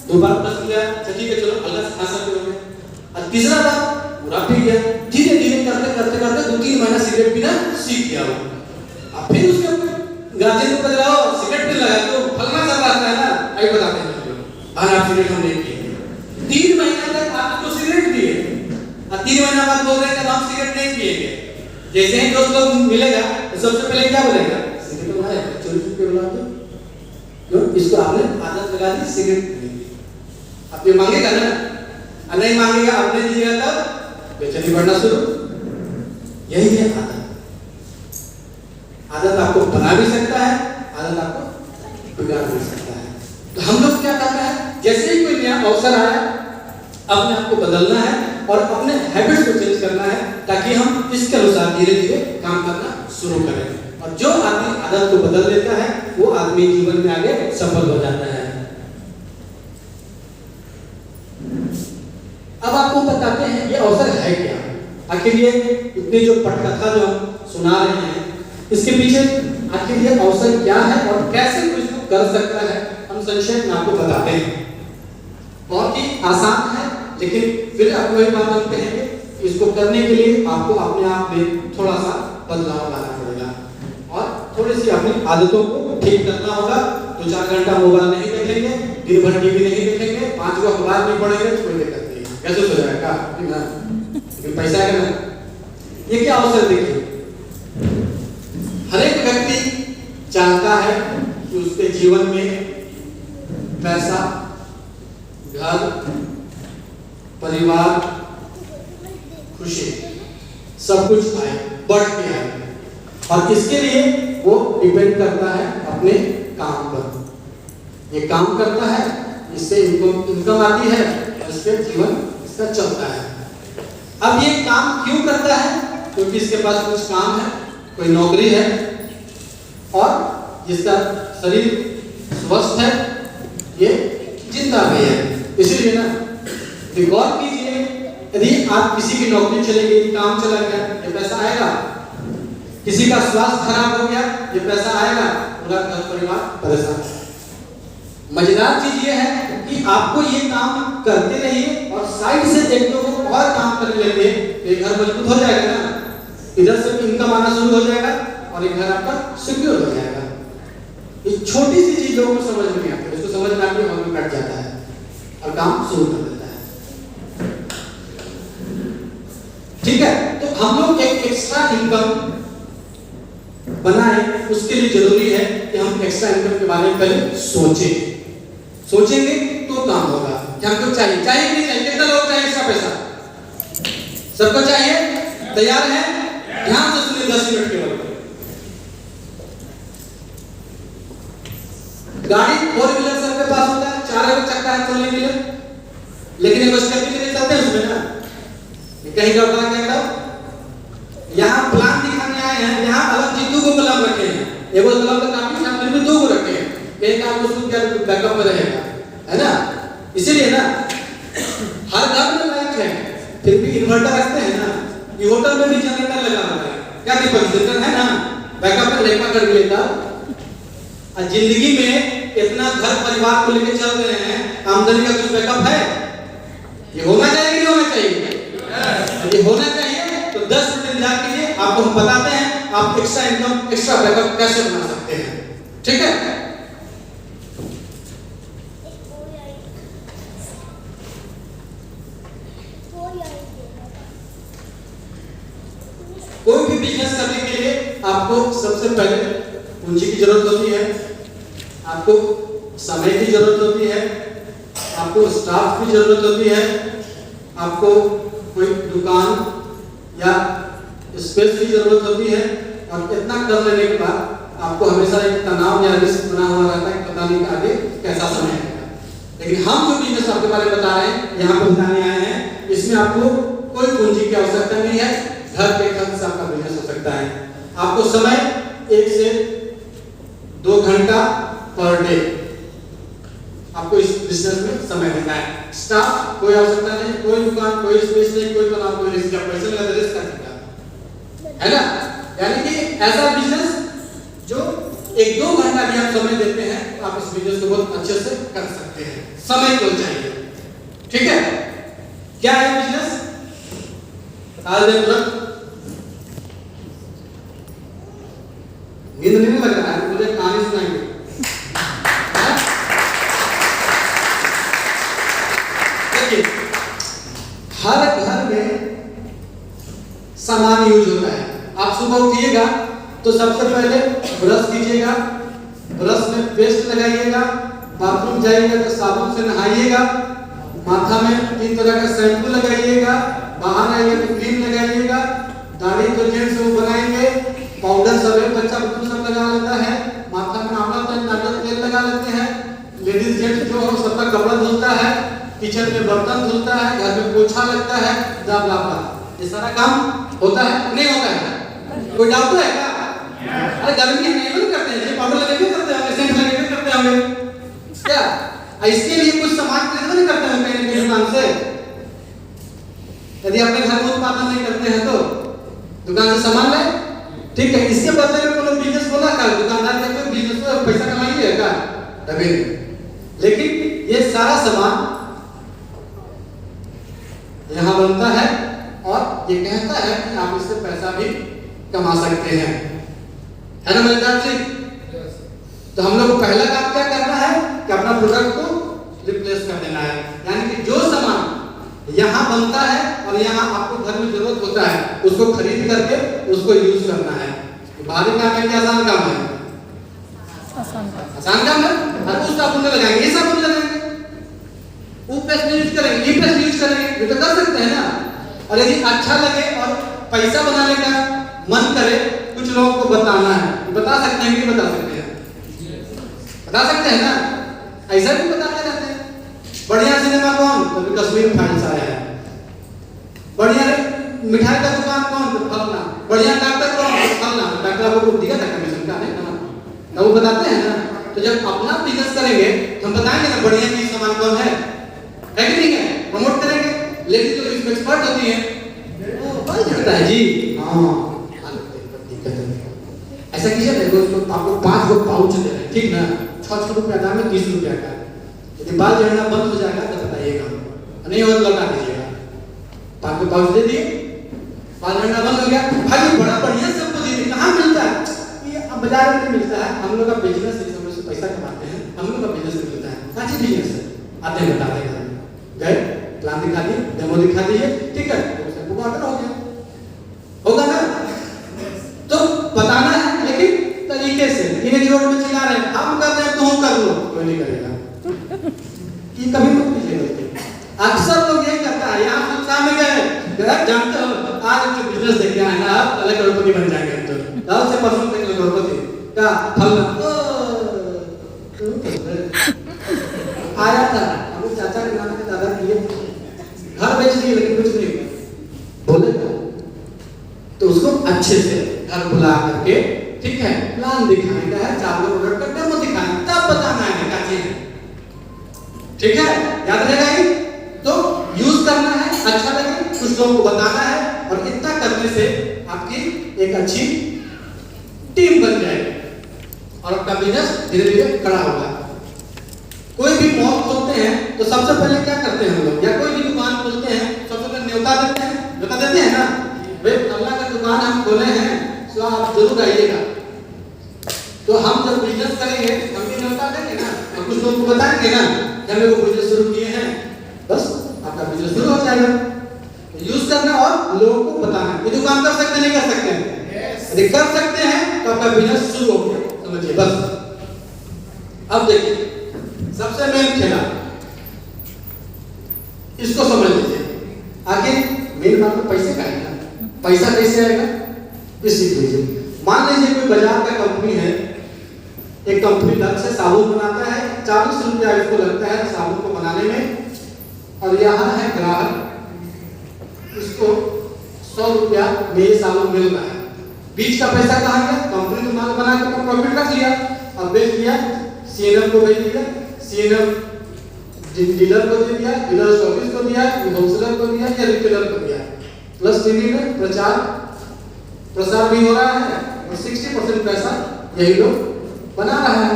2 बार बस लिया, ठीक है चलो हल्का सा खा सकते हो। और तीसरा बार पूरा पी गया, धीरे धीरे करते करते करते 2-3 महीना सिगरेट पीना सीख गया वो। अब फिर उसके गार्जियन को बदलाओ सिगरेट पी लगा तो फलना सब आता है ना, आई बताते हैं और आप सिगरेट हम नहीं पिएंगे। 3 महीने तक आप तो सिगरेट पिए और 3 महीना बाद बोल रहे हैं हम सिगरेट नहीं पिएंगे। जैसे ही दोस्त लोग मिलेगा तो सबसे पहले क्या बोलेगा, सिगरेट बनाया चोरी चुपके बुला दो, क्यों? इसको आपने आदत लगा दी सिगरेट पीने की। आप ये मांगेगा ना, और नहीं मांगेगा आपने दीजिएगा तब बेचैनी बढ़ना शुरू। यही है आदत। आदत आपको बना भी सकता है, आदत आपको बिगाड़ भी सकता है। तो हम लोग क्या करना है, जैसे ही कोई नया अवसर आया अपने आप को बदलना है और अपने हैबिट्स को चेंज करना है, ताकि हम इसके अनुसार धीरे धीरे काम करना शुरू करें। और जो आदमी आदत को बदल लेता है वो आदमी जीवन में आगे सफल हो जाता है। अब आपको बताते हैं ये अवसर है क्या, आखिर ये इतनी जो पटकथा जो हम सुना रहे हैं इसके पीछे आखिर ये अवसर क्या है और कैसे कोई इसको कर सकता है, हम संक्षेप में आपको बताते हैं। बहुत ही आसान है, लेकिन फिर आप वही बात हम कहेंगे, इसको करने के लिए आपको अपने आप में थोड़ा सा बदलाव लाना पड़ेगा और थोड़ी सी अपनी आदतों को ठीक करना होगा। 2-4 घंटा मोबाइल नहीं देखेंगे, दिन भर टीवी नहीं देखेंगे, 5 को अखबार नहीं पढ़ेंगे तो कोई दिक्कत नहीं है, कैसे हो जाएगा लेकिन पैसा है ना। ये क्या अवसर देखिए, हर एक व्यक्ति चाहता है कि उसके जीवन में पैसा, घर, परिवार, खुशी सब कुछ आए, बढ़ के आए, और इसके लिए वो डिपेंड करता है अपने काम पर। ये काम करता है, इससे इनकम आती है, इसके जीवन इसका चलता है। अब ये काम क्यों करता है, क्योंकि इसके पास कुछ काम है, कोई नौकरी है और जिसका शरीर स्वस्थ है, ये जिंदा भी है। इसीलिए ना गौर कीजिए, यदि आप किसी की नौकरी चली गई, काम चला गया, ये पैसा आएगा। किसी का स्वास्थ्य खराब हो गया, ये पैसा आएगा, पूरा घर परिवार परेशान। मजेदार चीज ये है कि आपको ये काम करते रहिए और साइड से एक दो और काम करने लगे, ये घर मजबूत हो जाएगा ना, इधर से इनकम आना शुरू हो जाएगा और एक घर आपका सिक्योर हो जाएगा। ये छोटी सी चीज लोगों को समझ में नहीं आती, इसको समझ में आके हम कट जाता है और काम शुरू कर देता है। ठीक है, तो हम लोग एक एक्स्ट्रा इनकम बनाए, उसके लिए जरूरी है कि हम एक्स्ट्रा इनकम के बारे में पहले सोचें। सोचेंगे तो काम होगा। क्या हमको चाहिए, चाहिए कि नहीं चाहिए? कितना लोग चाहिए एक्स्ट्रा पैसा? सबको चाहिए? तैयार है? ध्यान से सुनिए 10 मिनट केवल। गाड़ी 4 व्हीलर सबके पास होता है, 4 चक्का है चलने के लिए, लेकिन ये स्टेप के लिए चलते हैं उसमें ना, कहीं का बता क्या था, यहाँ प्लान दिखाने आए हैं, यहाँ अलग चीजों को कलम रखे हैं, एक कलम का काफी साथ में 2 को रखे हैं, एक काम उसको क्या बैकअप में रहेगा, है ना। इसीलिए ना हर घर में लाइट है, फिर भी इन्वर्टर रखते हैं ना, ये होटल में भी जनरेटर लगा हुआ है, क्या जनरेटर है ना, बैकअप में लेकर कर लेता। और जिंदगी में इतना घर परिवार को लेकर चल रहे हैं, आमदनी का कुछ बैकअप है? ये होना चाहिए कि नहीं होना चाहिए? ये होना चाहिए। तो 10 मिनट इंतजार कीजिए, आपको हम बताते हैं आप एक्स्ट्रा इनकम, एक्स्ट्रा बैकअप कैसे बना सकते हैं। ठीक है, कोई भी बिजनेस करने के लिए आपको सबसे पहले पूंजी की जरूरत होती है, आपको समय की जरूरत होती है, आपको स्टाफ की जरूरत होती है, आपको कोई दुकान या स्पेस की जरूरत होती है। और इतना कर लेने के बाद आपको हमेशा एक तनाव या रिस्क बना हुआ रहता है, पता नहीं आगे कैसा समय आएगा। लेकिन हम जो बिजनेस आपके बारे में बता रहे हैं, यहाँ पर बताने आए हैं, इसमें आपको कोई पूंजी की आवश्यकता नहीं है, घर के खर्च से आपका बिजनेस हो सकता है। आपको समय 1 से 2 घंटा पर डे आपको इस बिजनेस में समय देना है। स्टाफ कोई आवश्यकता नहीं, कोई दुकान, कोई स्पेस नहीं, कोई तनाव, कोई रिस्क, पैसे लगा दे रिस्क है ना। यानी कि ऐसा बिजनेस जो 1-2 घंटा भी आप समय देते हैं, तो आप इस बिजनेस को बहुत अच्छे से कर सकते हैं। समय क्यों चाहिए? ठीक है, क्या है बिजनेस? आज नींद नहीं लग रहा है मुझे, हर घर में सामान यूज होता है। आप सुबह उठिएगा तो सबसे पहले ब्रश कीजिएगा, ब्रश में पेस्ट लगाइएगा, बाथरूम जाइएगा तो साबुन से नहाइएगा, माथा में 3 तरह का शैम्पू लगाइएगा, बाहर आइएगा तो क्रीम लगाइएगा, दाढ़ी तो जेंट्स वो बनाएंगे, पाउडर सब बच्चा बच्चों सब लगा लेता है, माथा में आंवला तेल नारियल तेल लगा लेते हैं, लेडीज जेंट्स जो हो सबका कपड़ा धुलता है, किचन में बर्तन धुलता है, घर में पोछा लगता है, ये सारा काम होता है नहीं होता है? कोई डाउट है क्या? अरे गर्मी है नहीं करते हैं, पाउडर लगा के करते हैं, सेंट लगा के करते होंगे क्या? इसके लिए कुछ सामान खरीदना नहीं करते हैं कहीं कहीं दुकान से। यदि अपने घर में उत्पादन नहीं करते हैं तो दुकान से सामान लाए, ठीक है। इसके बदले में कोई बिजनेस खोला का दुकानदार का कोई बिजनेस में पैसा कमाइए क्या? तभी लेकिन ये सारा सामान यहाँ बनता है और ये कहता है कि आप इससे पैसा भी कमा सकते हैं, है ना मजेदार जी? तो हम लोग को पहला काम क्या करना है कि अपना प्रोडक्ट को रिप्लेस कर देना है, यानी कि जो सामान यहाँ बनता है और यहाँ आपको घर में जरूरत होता है उसको खरीद करके उसको यूज करना है। बाहरी काम है क्या आसान काम है? आसान काम है। हर उस साबुन लगाएंगे, ये साबुन लगाएंगे, वो पेस्ट यूज करेंगे, ये पेस्ट यूज करेंगे, ये तो कर सकते हैं ना। और यदि अच्छा लगे और पैसा बनाने का मन करे, कुछ लोगों को बताना है, बता सकते हैं कि बता सकते हैं? बता सकते हैं ना, ऐसा भी बताते रहते हैं। बढ़िया सिनेमा कौन? तो कश्मीर फाइल्स आया है। बढ़िया मिठाई का दुकान कौन? तो फलना। बढ़िया डॉक्टर कौन? तो फलना। डॉक्टर आपको दिया था कमीशन का नहीं ना, वो बताते हैं ना। तो जब अपना बिजनेस करेंगे तो हम बताएंगे ना बढ़िया चीज सामान कौन है कि नहीं है, प्रमोट करेंगे। लेकिन जो इसमें एक्सपर्ट होती है वो बड़ा झड़ता है जी, हाँ ऐसा कीजिए देखो, आपको 5 गो पाउच दे रहे हैं, ठीक ना, 6 रुपया दाम है, 30 रुपया का। यदि बाल झड़ना बंद हो जाएगा तो बताइएगा, नहीं हो तो लौटा दीजिएगा। 5 गो पाउच दे दिए, बाल झड़ना बंद हो गया। भाई बड़ा बढ़िया सबको दे दिए, कहाँ मिलता है? ये अब बाजार में मिलता है। हम लोग का बिजनेस है, इसमें से पैसा कमाते हैं, हम लोग का बिजनेस मिलता है। अच्छी बिजनेस है, आते हैं बताते हैं, गए प्लान दिखा दिए, डेमो दिखा दिए, ठीक है, सबको ऑर्डर हो गया, होगा ना। तो बताना है लेकिन तरीके से, इन्हें रोड में चिल्ला रहे हैं, हम कर रहे हैं तो हम कर लो, कोई नहीं करेगा। ये कभी मत कीजिए। अक्सर लोग यही करता है, यहाँ संस्था में गए, जानते हो आज जो बिजनेस देख रहे हैं ना, आप अलग करोड़पति बन जाएंगे। तो दाल से परसों तक करोड़पति का फल आया था। हम चाचा के नाम के दादा किए, घर बेच दिए लेकिन कुछ नहीं बोलेगा। तो उसको अच्छे से घर बुला करके, ठीक है, प्लान दिखाने का है, 4 प्रोडक्ट का डेमो दिखाना, तब बताना है क्या चीज है, ठीक है, याद रहेगा। तो यूज करना है, अच्छा लगे, कुछ लोगों को बताना है, और इतना करने से आपकी एक अच्छी टीम बन जाएगी और आपका बिजनेस धीरे धीरे खड़ा होगा। कोई भी मॉल खोलते हैं तो सबसे पहले क्या करते हैं हम लोग, या कोई भी दुकान खोलते हैं सबसे पहले न्योता देते हैं, न्योता देते हैं ना, भाई अल्लाह का दुकान हम खोले हैं तो आप जरूर आइएगा। तो हम जब बिजनेस करेंगे हम भी न्योता देंगे ना, और कुछ लोगों को बताएंगे ना कि हमने वो बिजनेस शुरू किए हैं, बस आपका बिजनेस शुरू हो जाएगा। यूज करना और लोगों को बताना। ये दुकान कर सकते नहीं कर सकते हैं? यदि कर सकते हैं तो आपका बिजनेस शुरू हो गया, समझिए बस। अब देखिए सबसे मेन खेला, इसको समझ लीजिए। आखिर मेन बात तो पैसे का है ना, पैसा कैसे आएगा ये सीख लीजिए। मान लीजिए कोई बाजार का कंपनी है, एक कंपनी ढंग से साबुन बनाता है, 40 रुपया इसको लगता है साबुन को बनाने में, और यहाँ है ग्राहक, इसको 100 रुपया में ये साबुन मिल रहा है। बीच का पैसा कहाँ गया? कंपनी तो माल बना के प्रॉफिट रख लिया और बेच दिया, सीएनएम को बेच दिया, सीएनएम डीलर को दे दिया, डीलर स्टॉकिस्ट को दिया, होलसेलर को दिया या रिटेलर को दिया। प्लस टीवी में प्रसार भी हो रहा है और 60% पैसा यही लोग बना रहा है।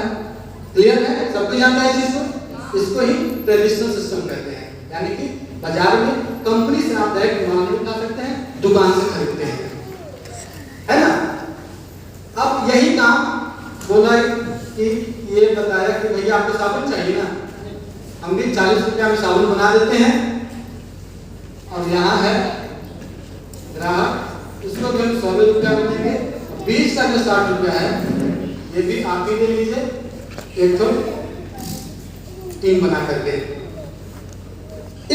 क्लियर है? सबको जानता है इस चीज को? इसको ही ट्रेडिशनल सिस्टम कहते हैं, यानी कि बाजार में कंपनी से आप डायरेक्ट माल नहीं उठा सकते हैं, दुकान से खरीदते हैं, है ना। अब यही काम बोला कि ये बताया कि भैया आपको साबुन चाहिए ना, हम भी 40 रुपया में साबुन बना देते हैं और यहाँ है ग्राहक, इसको भी हम 100 रुपया में देंगे। बीच का जो 60 रुपया है ये भी आप ही दे लीजिए, एक तो टीम बना करके।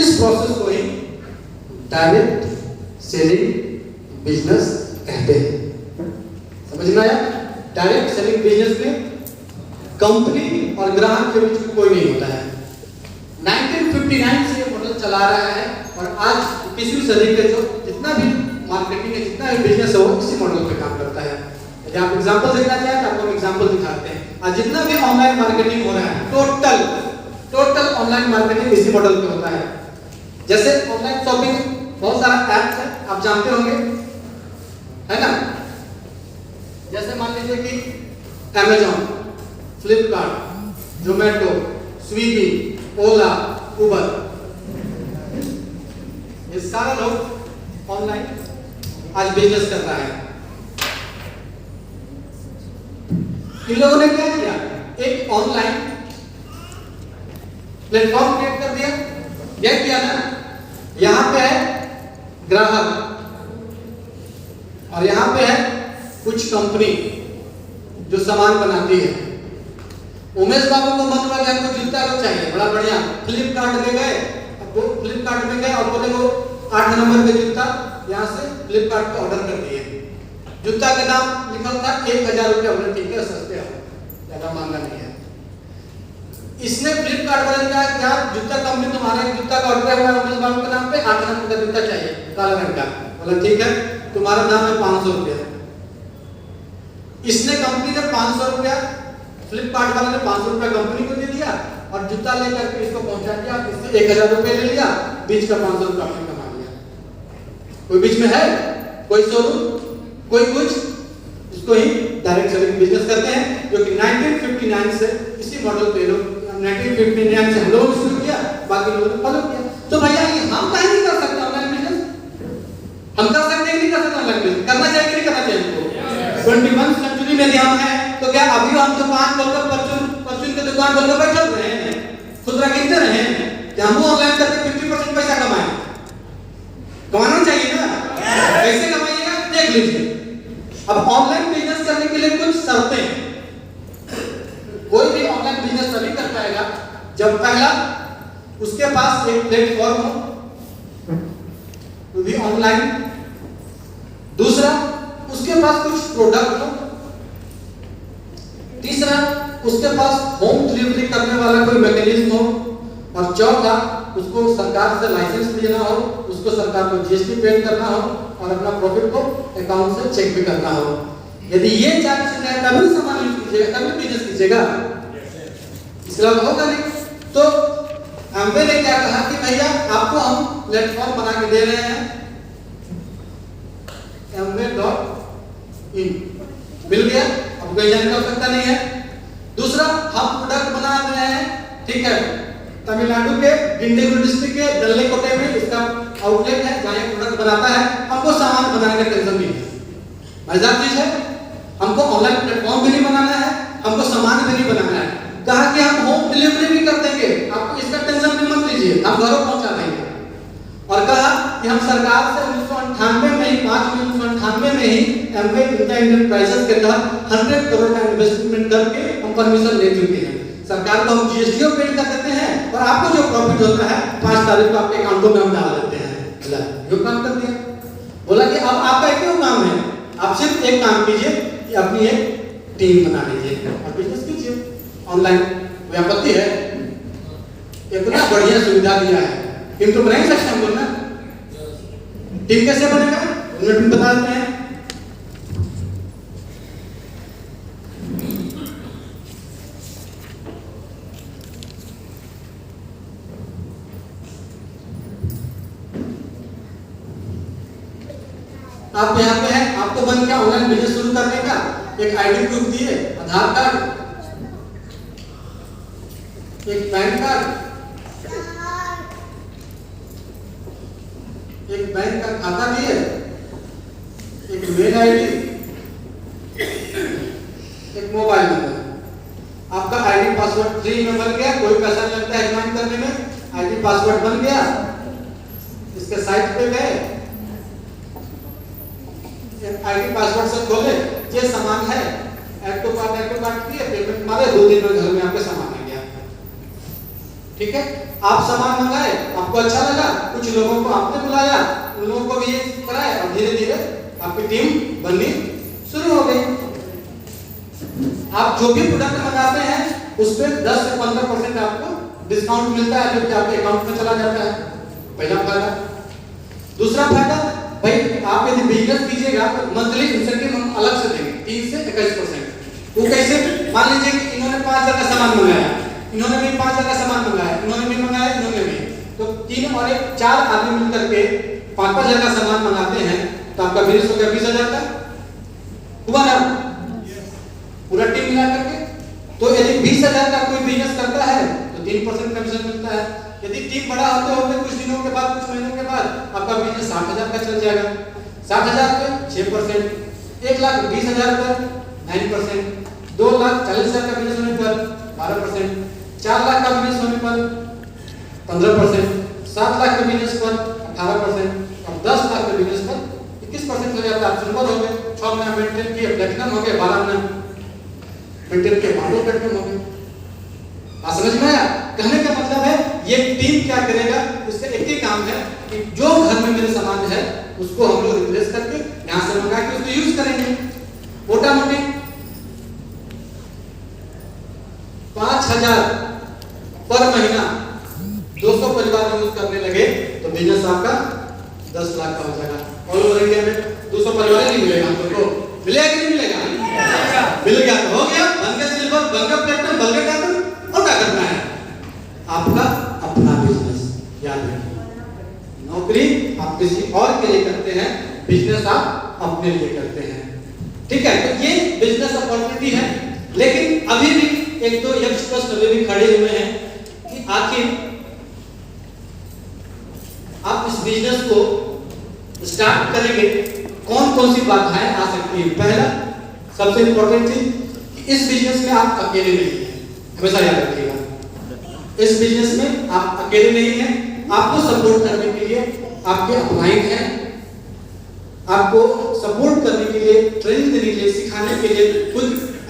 इस प्रोसेस को ही डायरेक्ट सेलिंग बिजनेस कहते हैं। समझ में आया? डायरेक्ट सेलिंग बिजनेस में कंपनी और ग्राहक के बीच में कोई नहीं होता है। 1959 से ये मॉडल चला रहा है और आज 21वीं सदी के जो जितना भी मार्केटिंग है, जितना भी बिजनेस है, वो इसी मॉडल पे काम करता है। यदि आप एग्जांपल देखना चाहें तो आपको एग्जांपल दिखाते हैं। आज जितना भी ऑनलाइन मार्केटिंग हो रहा है, टोटल ऑनलाइन मार्केटिंग इसी मॉडल पे होता है। जैसे ऑनलाइन शॉपिंग बहुत सारा ऐप्स है, आप जानते होंगे, है ना? जैसे मान लीजिए कि Amazon, फ्लिपकार्ट, जोमेटो, स्विगी, ओला, उबर, ये सारा लोग ऑनलाइन आज बिजनेस कर रहा है। इन लोगों ने क्या किया? एक ऑनलाइन प्लेटफॉर्म क्रिएट कर दिया। क्या किया ना? यहां पे है ग्राहक और यहां पे है कुछ कंपनी जो सामान बनाती है। उमेश बाबू को मन हुआ कि हमको जूता को चाहिए, बड़ा बढ़िया, फ्लिपकार्ट में गए, अब वो फ्लिपकार्ट में गए और बोले वो 8 नंबर का जूता यहाँ से फ्लिपकार्ट पे ऑर्डर कर दिए। जूता का दाम लिखा था 1000 रुपया, बोले ठीक है, सस्ते हो, ज्यादा महंगा नहीं है। इसने फ्लिपकार्ट वाले ने कहा क्या जूता कंपनी तुम्हारे जूता का ऑर्डर हुआ है उमेश बाबू के नाम पे, 8 नंबर का जूता चाहिए काला रंग का, बोला ठीक है, तुम्हारा दाम है 500 रुपया। इसने कंपनी ने 500 रुपया, फ्लिपकार्ट वाले ने 500 रुपया कंपनी को दे दिया और जूता लेकर के इसको पहुंचा दिया, इससे 1000 रुपये ले लिया, बीच का 500 रुपया आपने कमा लिया। कोई बीच में है? कोई शोरूम, कोई कुछ? इसको ही डायरेक्ट सेलिंग बिजनेस करते हैं, जो कि 1959 से इसी मॉडल पे लोग 1959 से हम लोगों ने शुरू किया, बाकी लोगों ने फॉलो किया। तो भैया ये हम काहे नहीं कर सकते ऑनलाइन बिजनेस? हम कर सकते हैं कि नहीं कर सकते ऑनलाइन बिजनेस? करना चाहिए कि नहीं करना चाहिए हमको? 21 सेंचुरी में हम हैं तो क्या अभी हम दुकान खोलकर परचून की दुकान खोलकर बैठे हुए हैं, खुदरा गिनते रहे हैं? क्या हम ऑनलाइन करके 50% पैसा कमाएं? कमाना चाहिए ना? कैसे कमाइएगा देख लीजिए। अब ऑनलाइन बिजनेस करने के लिए कुछ शर्तें हैं। कोई भी ऑनलाइन बिजनेस तभी कर पाएगा जब पहला उसके पास एक प्लेटफॉर्म हो, वो भी ऑनलाइन। दूसरा उसके पास कुछ प्रोडक्ट हो। तीसरा उसके पास होम डिलीवरी करने वाला कोई मैकेनिज्म हो। और चौथा उसको सरकार से लाइसेंस लेना हो, उसको सरकार को जीएसटी पे करना हो और अपना प्रॉफिट को अकाउंट से चेक भी करना हो। यदि ये 4 चीजें हैं तभी सामान यूज कीजिएगा, तभी बिजनेस कीजिएगा, इसके अलावा होगा नहीं। तो एमवे ने क्या कहा कि भैया आपको हम प्लेटफॉर्म बना के दे रहे हैं, amway.in मिल गया, अब कोई जानने की आवश्यकता नहीं है। दूसरा हम प्रोडक्ट बना रहे हैं, ठीक है, तमिलनाडु के डिंडीगुल डिस्ट्रिक्ट के दल्लेकोटे में इसका आउटलेट है जहाँ ये प्रोडक्ट बनाता है। हमको सामान बनाने का टेंशन नहीं है, मजेदार चीज है। हमको ऑनलाइन प्लेटफॉर्म भी नहीं बनाना है, हमको सामान भी नहीं बनाना है। कहा कि हम होम डिलीवरी भी कर देंगे, आपको इसका टेंशन भी मत लीजिए, हम घरों पहुंचा देंगे। और कहा कि हम सरकार से 1998 में ही 5/1998 में ही एमवे इंडिया एंटरप्राइजेस के तहत 100 करोड़ का इन्वेस्टमेंट करके हम परमिशन ले चुके हैं। सरकार को हम जीएसटी पे कर देते हैं और आपको जो प्रॉफिट होता है 5 तारीख को आपके अकाउंटों में हम डाल देते हैं। ये काम कर दिया। बोला कि अब आपका क्यों काम है, आप सिर्फ एक काम कीजिए कि अपनी एक टीम बना लीजिए और बिजनेस कीजिए ऑनलाइन। कोई आपत्ति है? इतना बढ़िया सुविधा दिया है, टीम तो बना ही सकते हैं ना। टीम कैसे बनेगा उन्हें बता देते हैं। आप यहाँ पे हैं, आपको बन गया ऑनलाइन बिजनेस शुरू करने का। एक आईडी प्रूफ दिए, आधार कार्ड, एक पैन कार्ड, एक बैंक का खाता दिए, एक मेल आईडी, एक मोबाइल नंबर। आपका आईडी पासवर्ड फ्री में बन गया, कोई पैसा नहीं लगता है ज्वाइन करने में। आईडी पासवर्ड बन गया, इसके उसके साइट पे गए, आईडी पासवर्ड से खोले, ये सामान है, ऐड टू कार्ट किए, पेमेंट मारे, 2 दिन में घर में आपके सामान आ गया। ठीक है, आप सामान मंगाए, आपको अच्छा लगा, कुछ लोगों को आपने बुलाया, उन लोगों को भी ये कराया और धीरे धीरे आपकी टीम बननी शुरू हो गई। आप जो भी प्रोडक्ट मंगाते हैं उस पे 10 से 15% आपको डिस्काउंट मिलता है जो कि आपके अकाउंट में चला जाता है, पहला फायदा। दूसरा फायदा, भाई आप यदि बिजनेस कीजिएगा तो मंथली इंसेंटिव हम अलग से देंगे 3 से 21%। वो कैसे? मान लीजिए कि इन्होंने 5,000 का सामान मंगाया, इन्होंने भी 5,000 का सामान मंगाया, इन्होंने भी मंगाया, इन्होंने भी, तो 3 और 1 4 आदमी मिलकर के 5,000 का सामान मंगाते हैं तो आपका बिजनेस हो गया 20,000 का, हुआ ना? पूरा टीम मिला करके। तो यदि 20,000 का कोई बिजनेस करता है तो 3% कमीशन मिलता है। यदि टीम बड़ा होते होते कुछ दिनों के बाद, कुछ महीनों के बाद आपका बिजनेस 60,000 का चल जाएगा। 60,000 पे 6%, 1,20,000 पर 9%, 2,40,000 का बिजनेस होने पर 12%, 4 लाख का बिजनेस होने पर 15%, 7 लाख का बिजनेस पर 18% और 10 लाख का बिजनेस पर 21% हो जाता है। आप सिल्वर हो गए, 6 महीना मेंटेन किए, प्लैटिनम हो गए, 12 महीना मेंटेन किए, बांडो प्लैटिनम हो गए। आप समझ में आया? कहने का मतलब है ये टीम क्या करेगा, इसका एक ही काम है कि जो घर में मेरे सामान है उसको हम लोग रिप्लेस करके यहाँ से मंगा के उसको यूज करेंगे। मोटा मोटी 5,000 पर महीना 200 परिवार यूज करने लगे तो बिजनेस आपका 10 लाख का हो जाएगा। ऑल ओवर इंडिया में 200 परिवार नहीं मिलेगा हम लोग को, मिलेगा कि नहीं मिलेगा? मिल गया तो हो गया, बन गया सिल्वर, बन गया प्लैटिनम, बन गया डायमंड। और क्या करना है? आपका अपना बिजनेस। याद रखिए, नौकरी आप किसी और के लिए करते हैं, बिजनेस आप अपने लिए करते हैं। ठीक है, तो ये बिजनेस अपॉर्चुनिटी है। लेकिन अभी भी 1-2 यंगस्टर्स अभी भी खड़े हुए हैं कि आखिर आप इस बिजनेस को स्टार्ट करेंगे, कौन कौन सी बाधाएं आ सकती हैं। पहला सबसे इंपॉर्टेंट चीज, इस बिजनेस में आप अकेले नहीं हैं, हमेशा याद रखिएगा। इस बिजनेस में आप अकेले नहीं हैं, आपको सपोर्ट करने के लिए आपके अपलाइन हैं, आपको सपोर्ट करने के लिए, ट्रेनिंग देने के लिए, सिखाने के लिए कुछ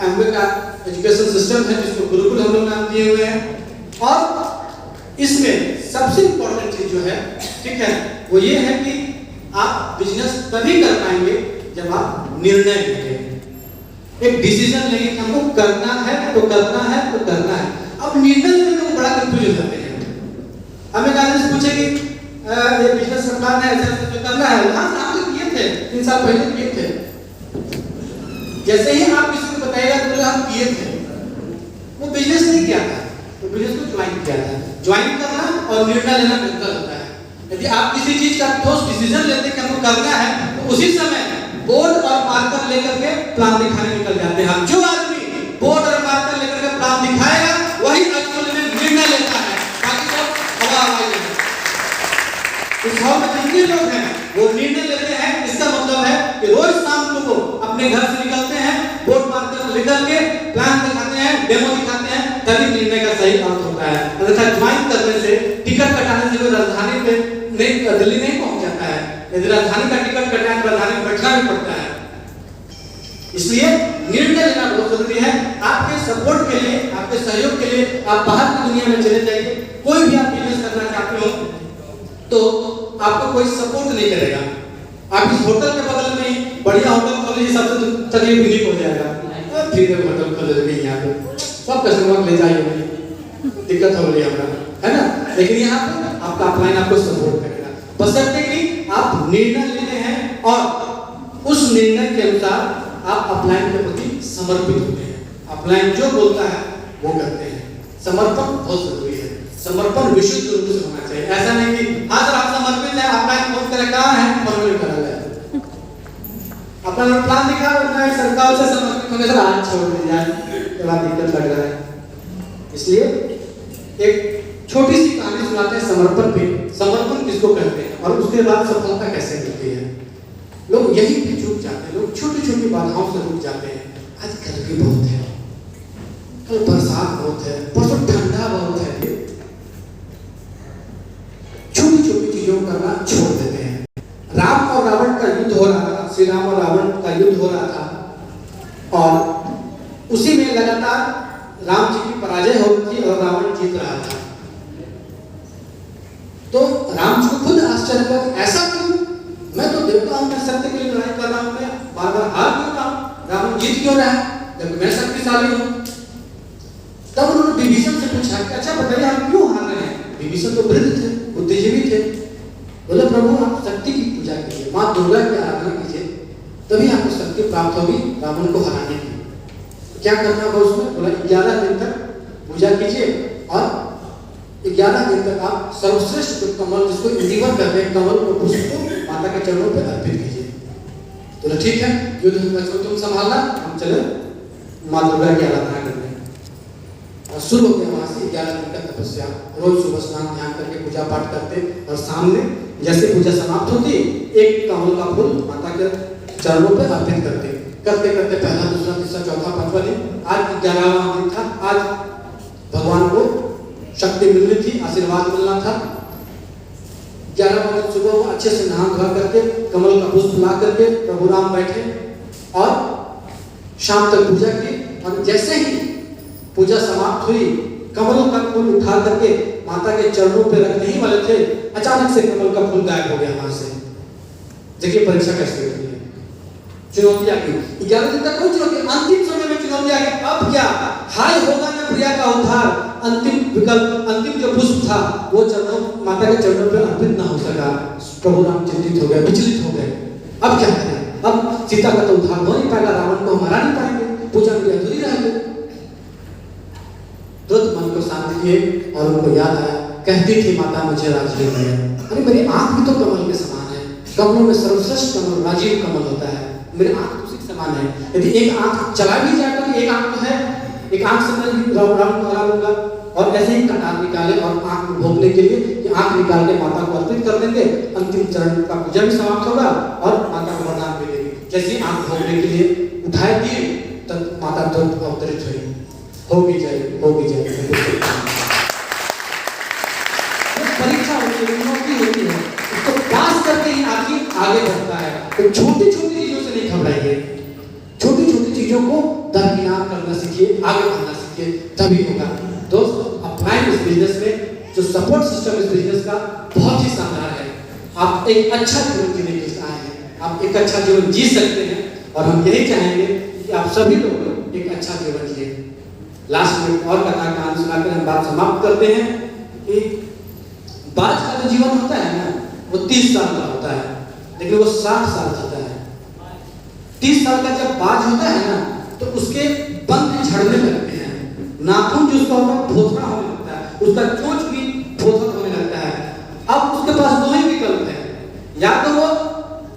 एमवे का एजुकेशन सिस्टम है जिसको गुरुकुल हम लोग नाम दिए हुए हैं। और इसमें सबसे इंपॉर्टेंट चीज जो है, ठीक है, वो ये है कि आप बिजनेस तभी कर पाएंगे जब आप निर्णय लेंगे, एक डिसीजन लेंगे कि हमको करना है तो करना है तो करना है। अब निर्णय लेने में बड़ा कंफ्यूज हो जाते हैं। हमें गाने से पूछे कि ये बिजनेस का प्लान है, ऐसा ऐसा करना है, हाँ आप तो किए थे 3 साल पहले किए थे। जैसे ही आप किसी को बताएगा तो हम किए थे, वो बिजनेस नहीं किया था, वो बिजनेस को ज्वाइन किया था। ज्वाइन करना और निर्णय लेना बेहतर होता है। यदि आप किसी चीज का ठोस डिसीजन लेते हैं कि हमको करना है तो उसी समय बोर्ड और मार्कर लेकर के प्लान दिखाने निकल जाते हैं। जो आदमी बोर्ड और मार्कर लेकर के प्लान दिखाएगा वही एक्चुअल में निर्णय लेता है, बाकी सब हवा हवाई है। इस हॉल में जितने लोग हैं वो निर्णय लेते हैं। इसका मतलब है कि रोज शाम को अपने घर से निकलते हैं, बोर्ड मार्कर लेकर के प्लान दिखाते हैं, डेमो दिखाते हैं, तभी निर्णय का सही अर्थ होता है। अन्यथा ज्वाइन करने से, टिकट कटाने से वो राजधानी पे नहीं, दिल्ली नहीं पहुंच जाता है। यदि राजधानी का टिकट कटाए तो राजधानी में बैठना भी पड़ता है। इसलिए निर्णय लेना बहुत जरूरी है। आपके सपोर्ट के लिए, आपके सहयोग के लिए आप बाहर की दुनिया में चले जाइए। कोई भी आप बिजनेस करना चाहते हो तो आपको कोई सपोर्ट नहीं करेगा। आप इस होटल के बगल में ही बढ़िया होटल खोलिए, सबसे तकलीफ यूनिक हो जाएगा। फिर होटल खोल देंगे यहाँ पे, सब कस्टमर ले जाइए, दिक्कत हो रही है हमारा, है ना। लेकिन यहाँ पे आपका अपलाइन आपको सपोर्ट करेगा, बशर्ते कि आप निर्णय लेते हैं और उस निर्णय के अनुसार आप अपलाइन के प्रति समर्पित होते हैं। अपलाइन जो बोलता है वो करते हैं। समर्पण बहुत जरूरी है। समर्पण विशुद्ध रूप से होना चाहिए। ऐसा नहीं कि हाँ सर आप समर्पित हैं, अपलाइन फोन करे कहाँ है, परमिट करा ले, अपना प्लान दिखा रहा है, सरकार से समर्पित होने से आज छोड़ दिया थोड़ा दिक्कत लग रहा है। इसलिए एक छोटी सी कहानी सुनाते हैं समर्पण पे। समर्पण किसको कहते हैं और उसके बाद सफलता कैसे मिलती है। लोग यही पे चूक जाते हैं, लोग छोटी छोटी बाधाओं से रुक जाते हैं। आज गर्मी बहुत है, कल बरसात बहुत है, परसों ठंडा बहुत है, छोटी छोटी चीजों को करना छोड़ श्री राम और रावण का युद्ध हो रहा था और उसी में लगातार राम जी की पराजय हो रही थी और रावण जीत रहा था। तो राम जी को खुद आश्चर्य हुआ, ऐसा क्यों? मैं तो देवता हूं, मैं सत्य के लिए लड़ाई कर रहा हूं, मैं बार बार हार क्यों रहा हूं, रावण जीत क्यों रहा है जब मैं शक्तिशाली हूं? तब उन्होंने विभीषण से पूछा कि अच्छा बताइए आप क्यों हार रहे हैं? विभीषण तो वृद्ध थे, बुद्धिजीवी थे। बोले प्रभु आप शक्ति की पूजा कीजिए, माँ दुर्गा की आराधना कीजिए, तभी आपको शक्ति प्राप्त होगी रावण को हराने की। क्या करना होगा उसमें? बोला 11 दिन तक पूजा कीजिए और 11 दिन तक आप सर्वश्रेष्ठ कमल जिसको इंदिवर कहते हैं कमल को पुष्प को माता के चरणों पर अर्पित कीजिए। तो ठीक है, युद्ध तुम संभालना, हम चले माँ दुर्गा की आराधना करने। और शुरू हो गया वहां से 11 दिन का तपस्या। रोज सुबह स्नान ध्यान करके पूजा पाठ करते और सामने जैसे पूजा समाप्त होती एक कमल का फूल माता के चरणों पर अर्पित करते करते पहला दूसरा तीसरा चौथा पांचवा दिन, आज 11वां दिन था। आज भगवान को शक्ति मिलनी थी, आशीर्वाद मिलना था। 11वां दिन सुबह वो अच्छे से नहा धोआ करके कमल का पुष्प ला करके प्रभु राम बैठे और शाम तक पूजा की। और जैसे ही पूजा समाप्त हुई कमल का फूल उठा करके माता के चरणों पे रखने ही वाले थे, अचानक से कमल का फूल गायब हो गया वहां से। देखिए परीक्षा कैसे होती है, चुनौती आ गई। 11 दिन तक कोई चुनौती, अंतिम समय में चुनौती आ गई। अब क्या हाय होगा ना प्रिया का उद्धार, अंतिम विकल्प, अंतिम जो पुष्प था वो चरणों माता के चरणों पे अर्पित ना हो सका। प्रभु राम चिंतित हो गए, विचलित हो गए। अब क्या करें? अब सीता का तो उद्धार हो नहीं पाएगा, रावण को हरा नहीं पाएंगे, पूजा भी अधूरी रहेगी। तुरंत मन को शांति किए और उनको याद आया, कहती थी माता मुझे राजीव दिया। अरे मेरी आंख भी तो कमल के समान है, कमलों में सर्वश्रेष्ठ कमल राजीव कमल होता है, मेरी आंख उसी के समान है। यदि एक आंख चला भी जाए तो एक आंख तो है, एक आंख से मैं रावण को हरा लूंगा। और ऐसे ही कटार निकाले और आंख में भोगने के लिए आंख निकाल के माता को अर्पित कर देंगे। अंतिम चरण का पूजा भी समाप्त होगा और माता को वरदान मिलेगी। जैसे आंख भोगने के लिए उठाए दिए तब माता तुरंत अवतरित हुई, होगी जय, होगी जय। परीक्षा होती है, चुनौती होती है, उसको पास करके ही आदमी आगे बढ़ता है। तो छोटी छोटी चीजों से नहीं घबराइए, छोटी छोटी चीजों को दरकिनार करना सीखिए, आगे बढ़ना सीखिए, तभी होगा। दोस्त अपलाइन इस बिजनेस में जो सपोर्ट सिस्टम इस बिजनेस का बहुत ही शानदार है। आप एक अच्छा जीवन जीने के लिए आए हैं, आप एक अच्छा जीवन जी सकते हैं और हम यही चाहेंगे कि आप सभी लोग एक अच्छा जीवन जिए। लास्ट में और कथा कहानी सुनाकर हम बात समाप्त करते हैं कि बाज का जो जीवन होता है ना वो 30 साल का होता है, लेकिन वो 60 साल जीता है। 30 साल का जब बाज होता है ना तो उसके पंख झड़ने लगते हैं, नाखून जो उसका होता है भोथरा होने लगता है, उसका चोंच भी भोथरा होने लगता है। अब उसके पास दो ही विकल्प है, या तो वो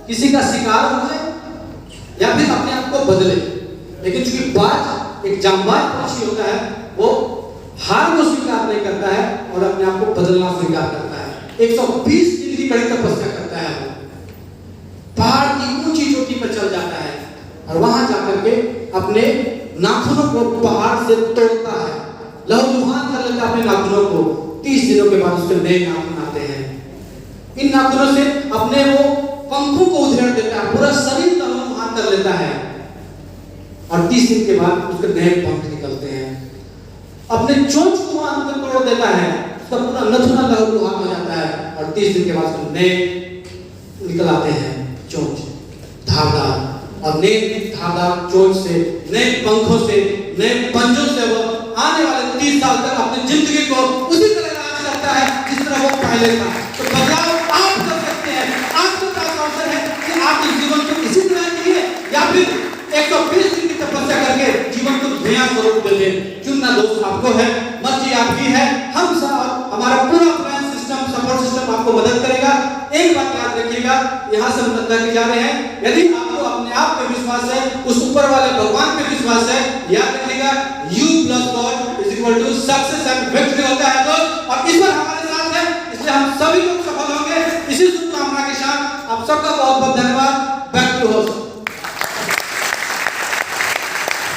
किसी का शिकार हो जाए या फिर अपने आप को बदले। लेकिन चूंकि बाज एक जांबाज पक्षी होता है, वो हार को स्वीकार नहीं करता है और अपने आप को बदलना स्वीकार करता है। 120 दिन की कड़ी तपस्या करता है, पहाड़ की ऊंची चोटी पर चल जाता है और वहां जाकर के अपने नाखूनों को पहाड़ से तोड़ता है, लहूलुहान कर लेता है अपने नाखूनों को। 30 दिनों के बाद उसके नए नाखून आते हैं। इन नाखूनों से अपने वो पंखों को उधेड़ देता है, पूरा शरीर लहूलुहान कर लेता है और 30 दिन के बाद उसके नए पंख निकलते हैं। अपने चोंच को अंदर तोड़ देता है, उसका पूरा नथुना लहूलुहान हो जाता है और 30 दिन के बाद उसके नए निकल आते हैं चोंच धारदार, और नए धारदार चोंच से, नए पंखों से, नए पंजों से वो आने वाले 30 साल तक अपनी जिंदगी को उसी तरह राज करता है जिस तरह वो पहले था। तो बदलाव आप कर सकते हैं, आपके पास अवसर है कि आप इस जीवन को इसी तरह जिए या फिर 120 दिन की तपस्या करके जीवन को नया स्वरूप दे दें। चुनना दोस्त आपको है, मर्जी आपकी है। हम सब हमारा पूरा प्लान सिस्टम, सपोर्ट सिस्टम आपको मदद करेगा। एक बात याद रखिएगा, यहाँ से हम बता के जा रहे हैं, यदि आपको अपने आप पे विश्वास है, उस ऊपर वाले भगवान पे विश्वास है, याद रखिएगा U + God = success and victory होता है दोस्त। और ईश्वर हमारे साथ है, इसलिए हम सभी लोग सफल होंगे। इसी शुभकामना के साथ आप सबका बहुत बहुत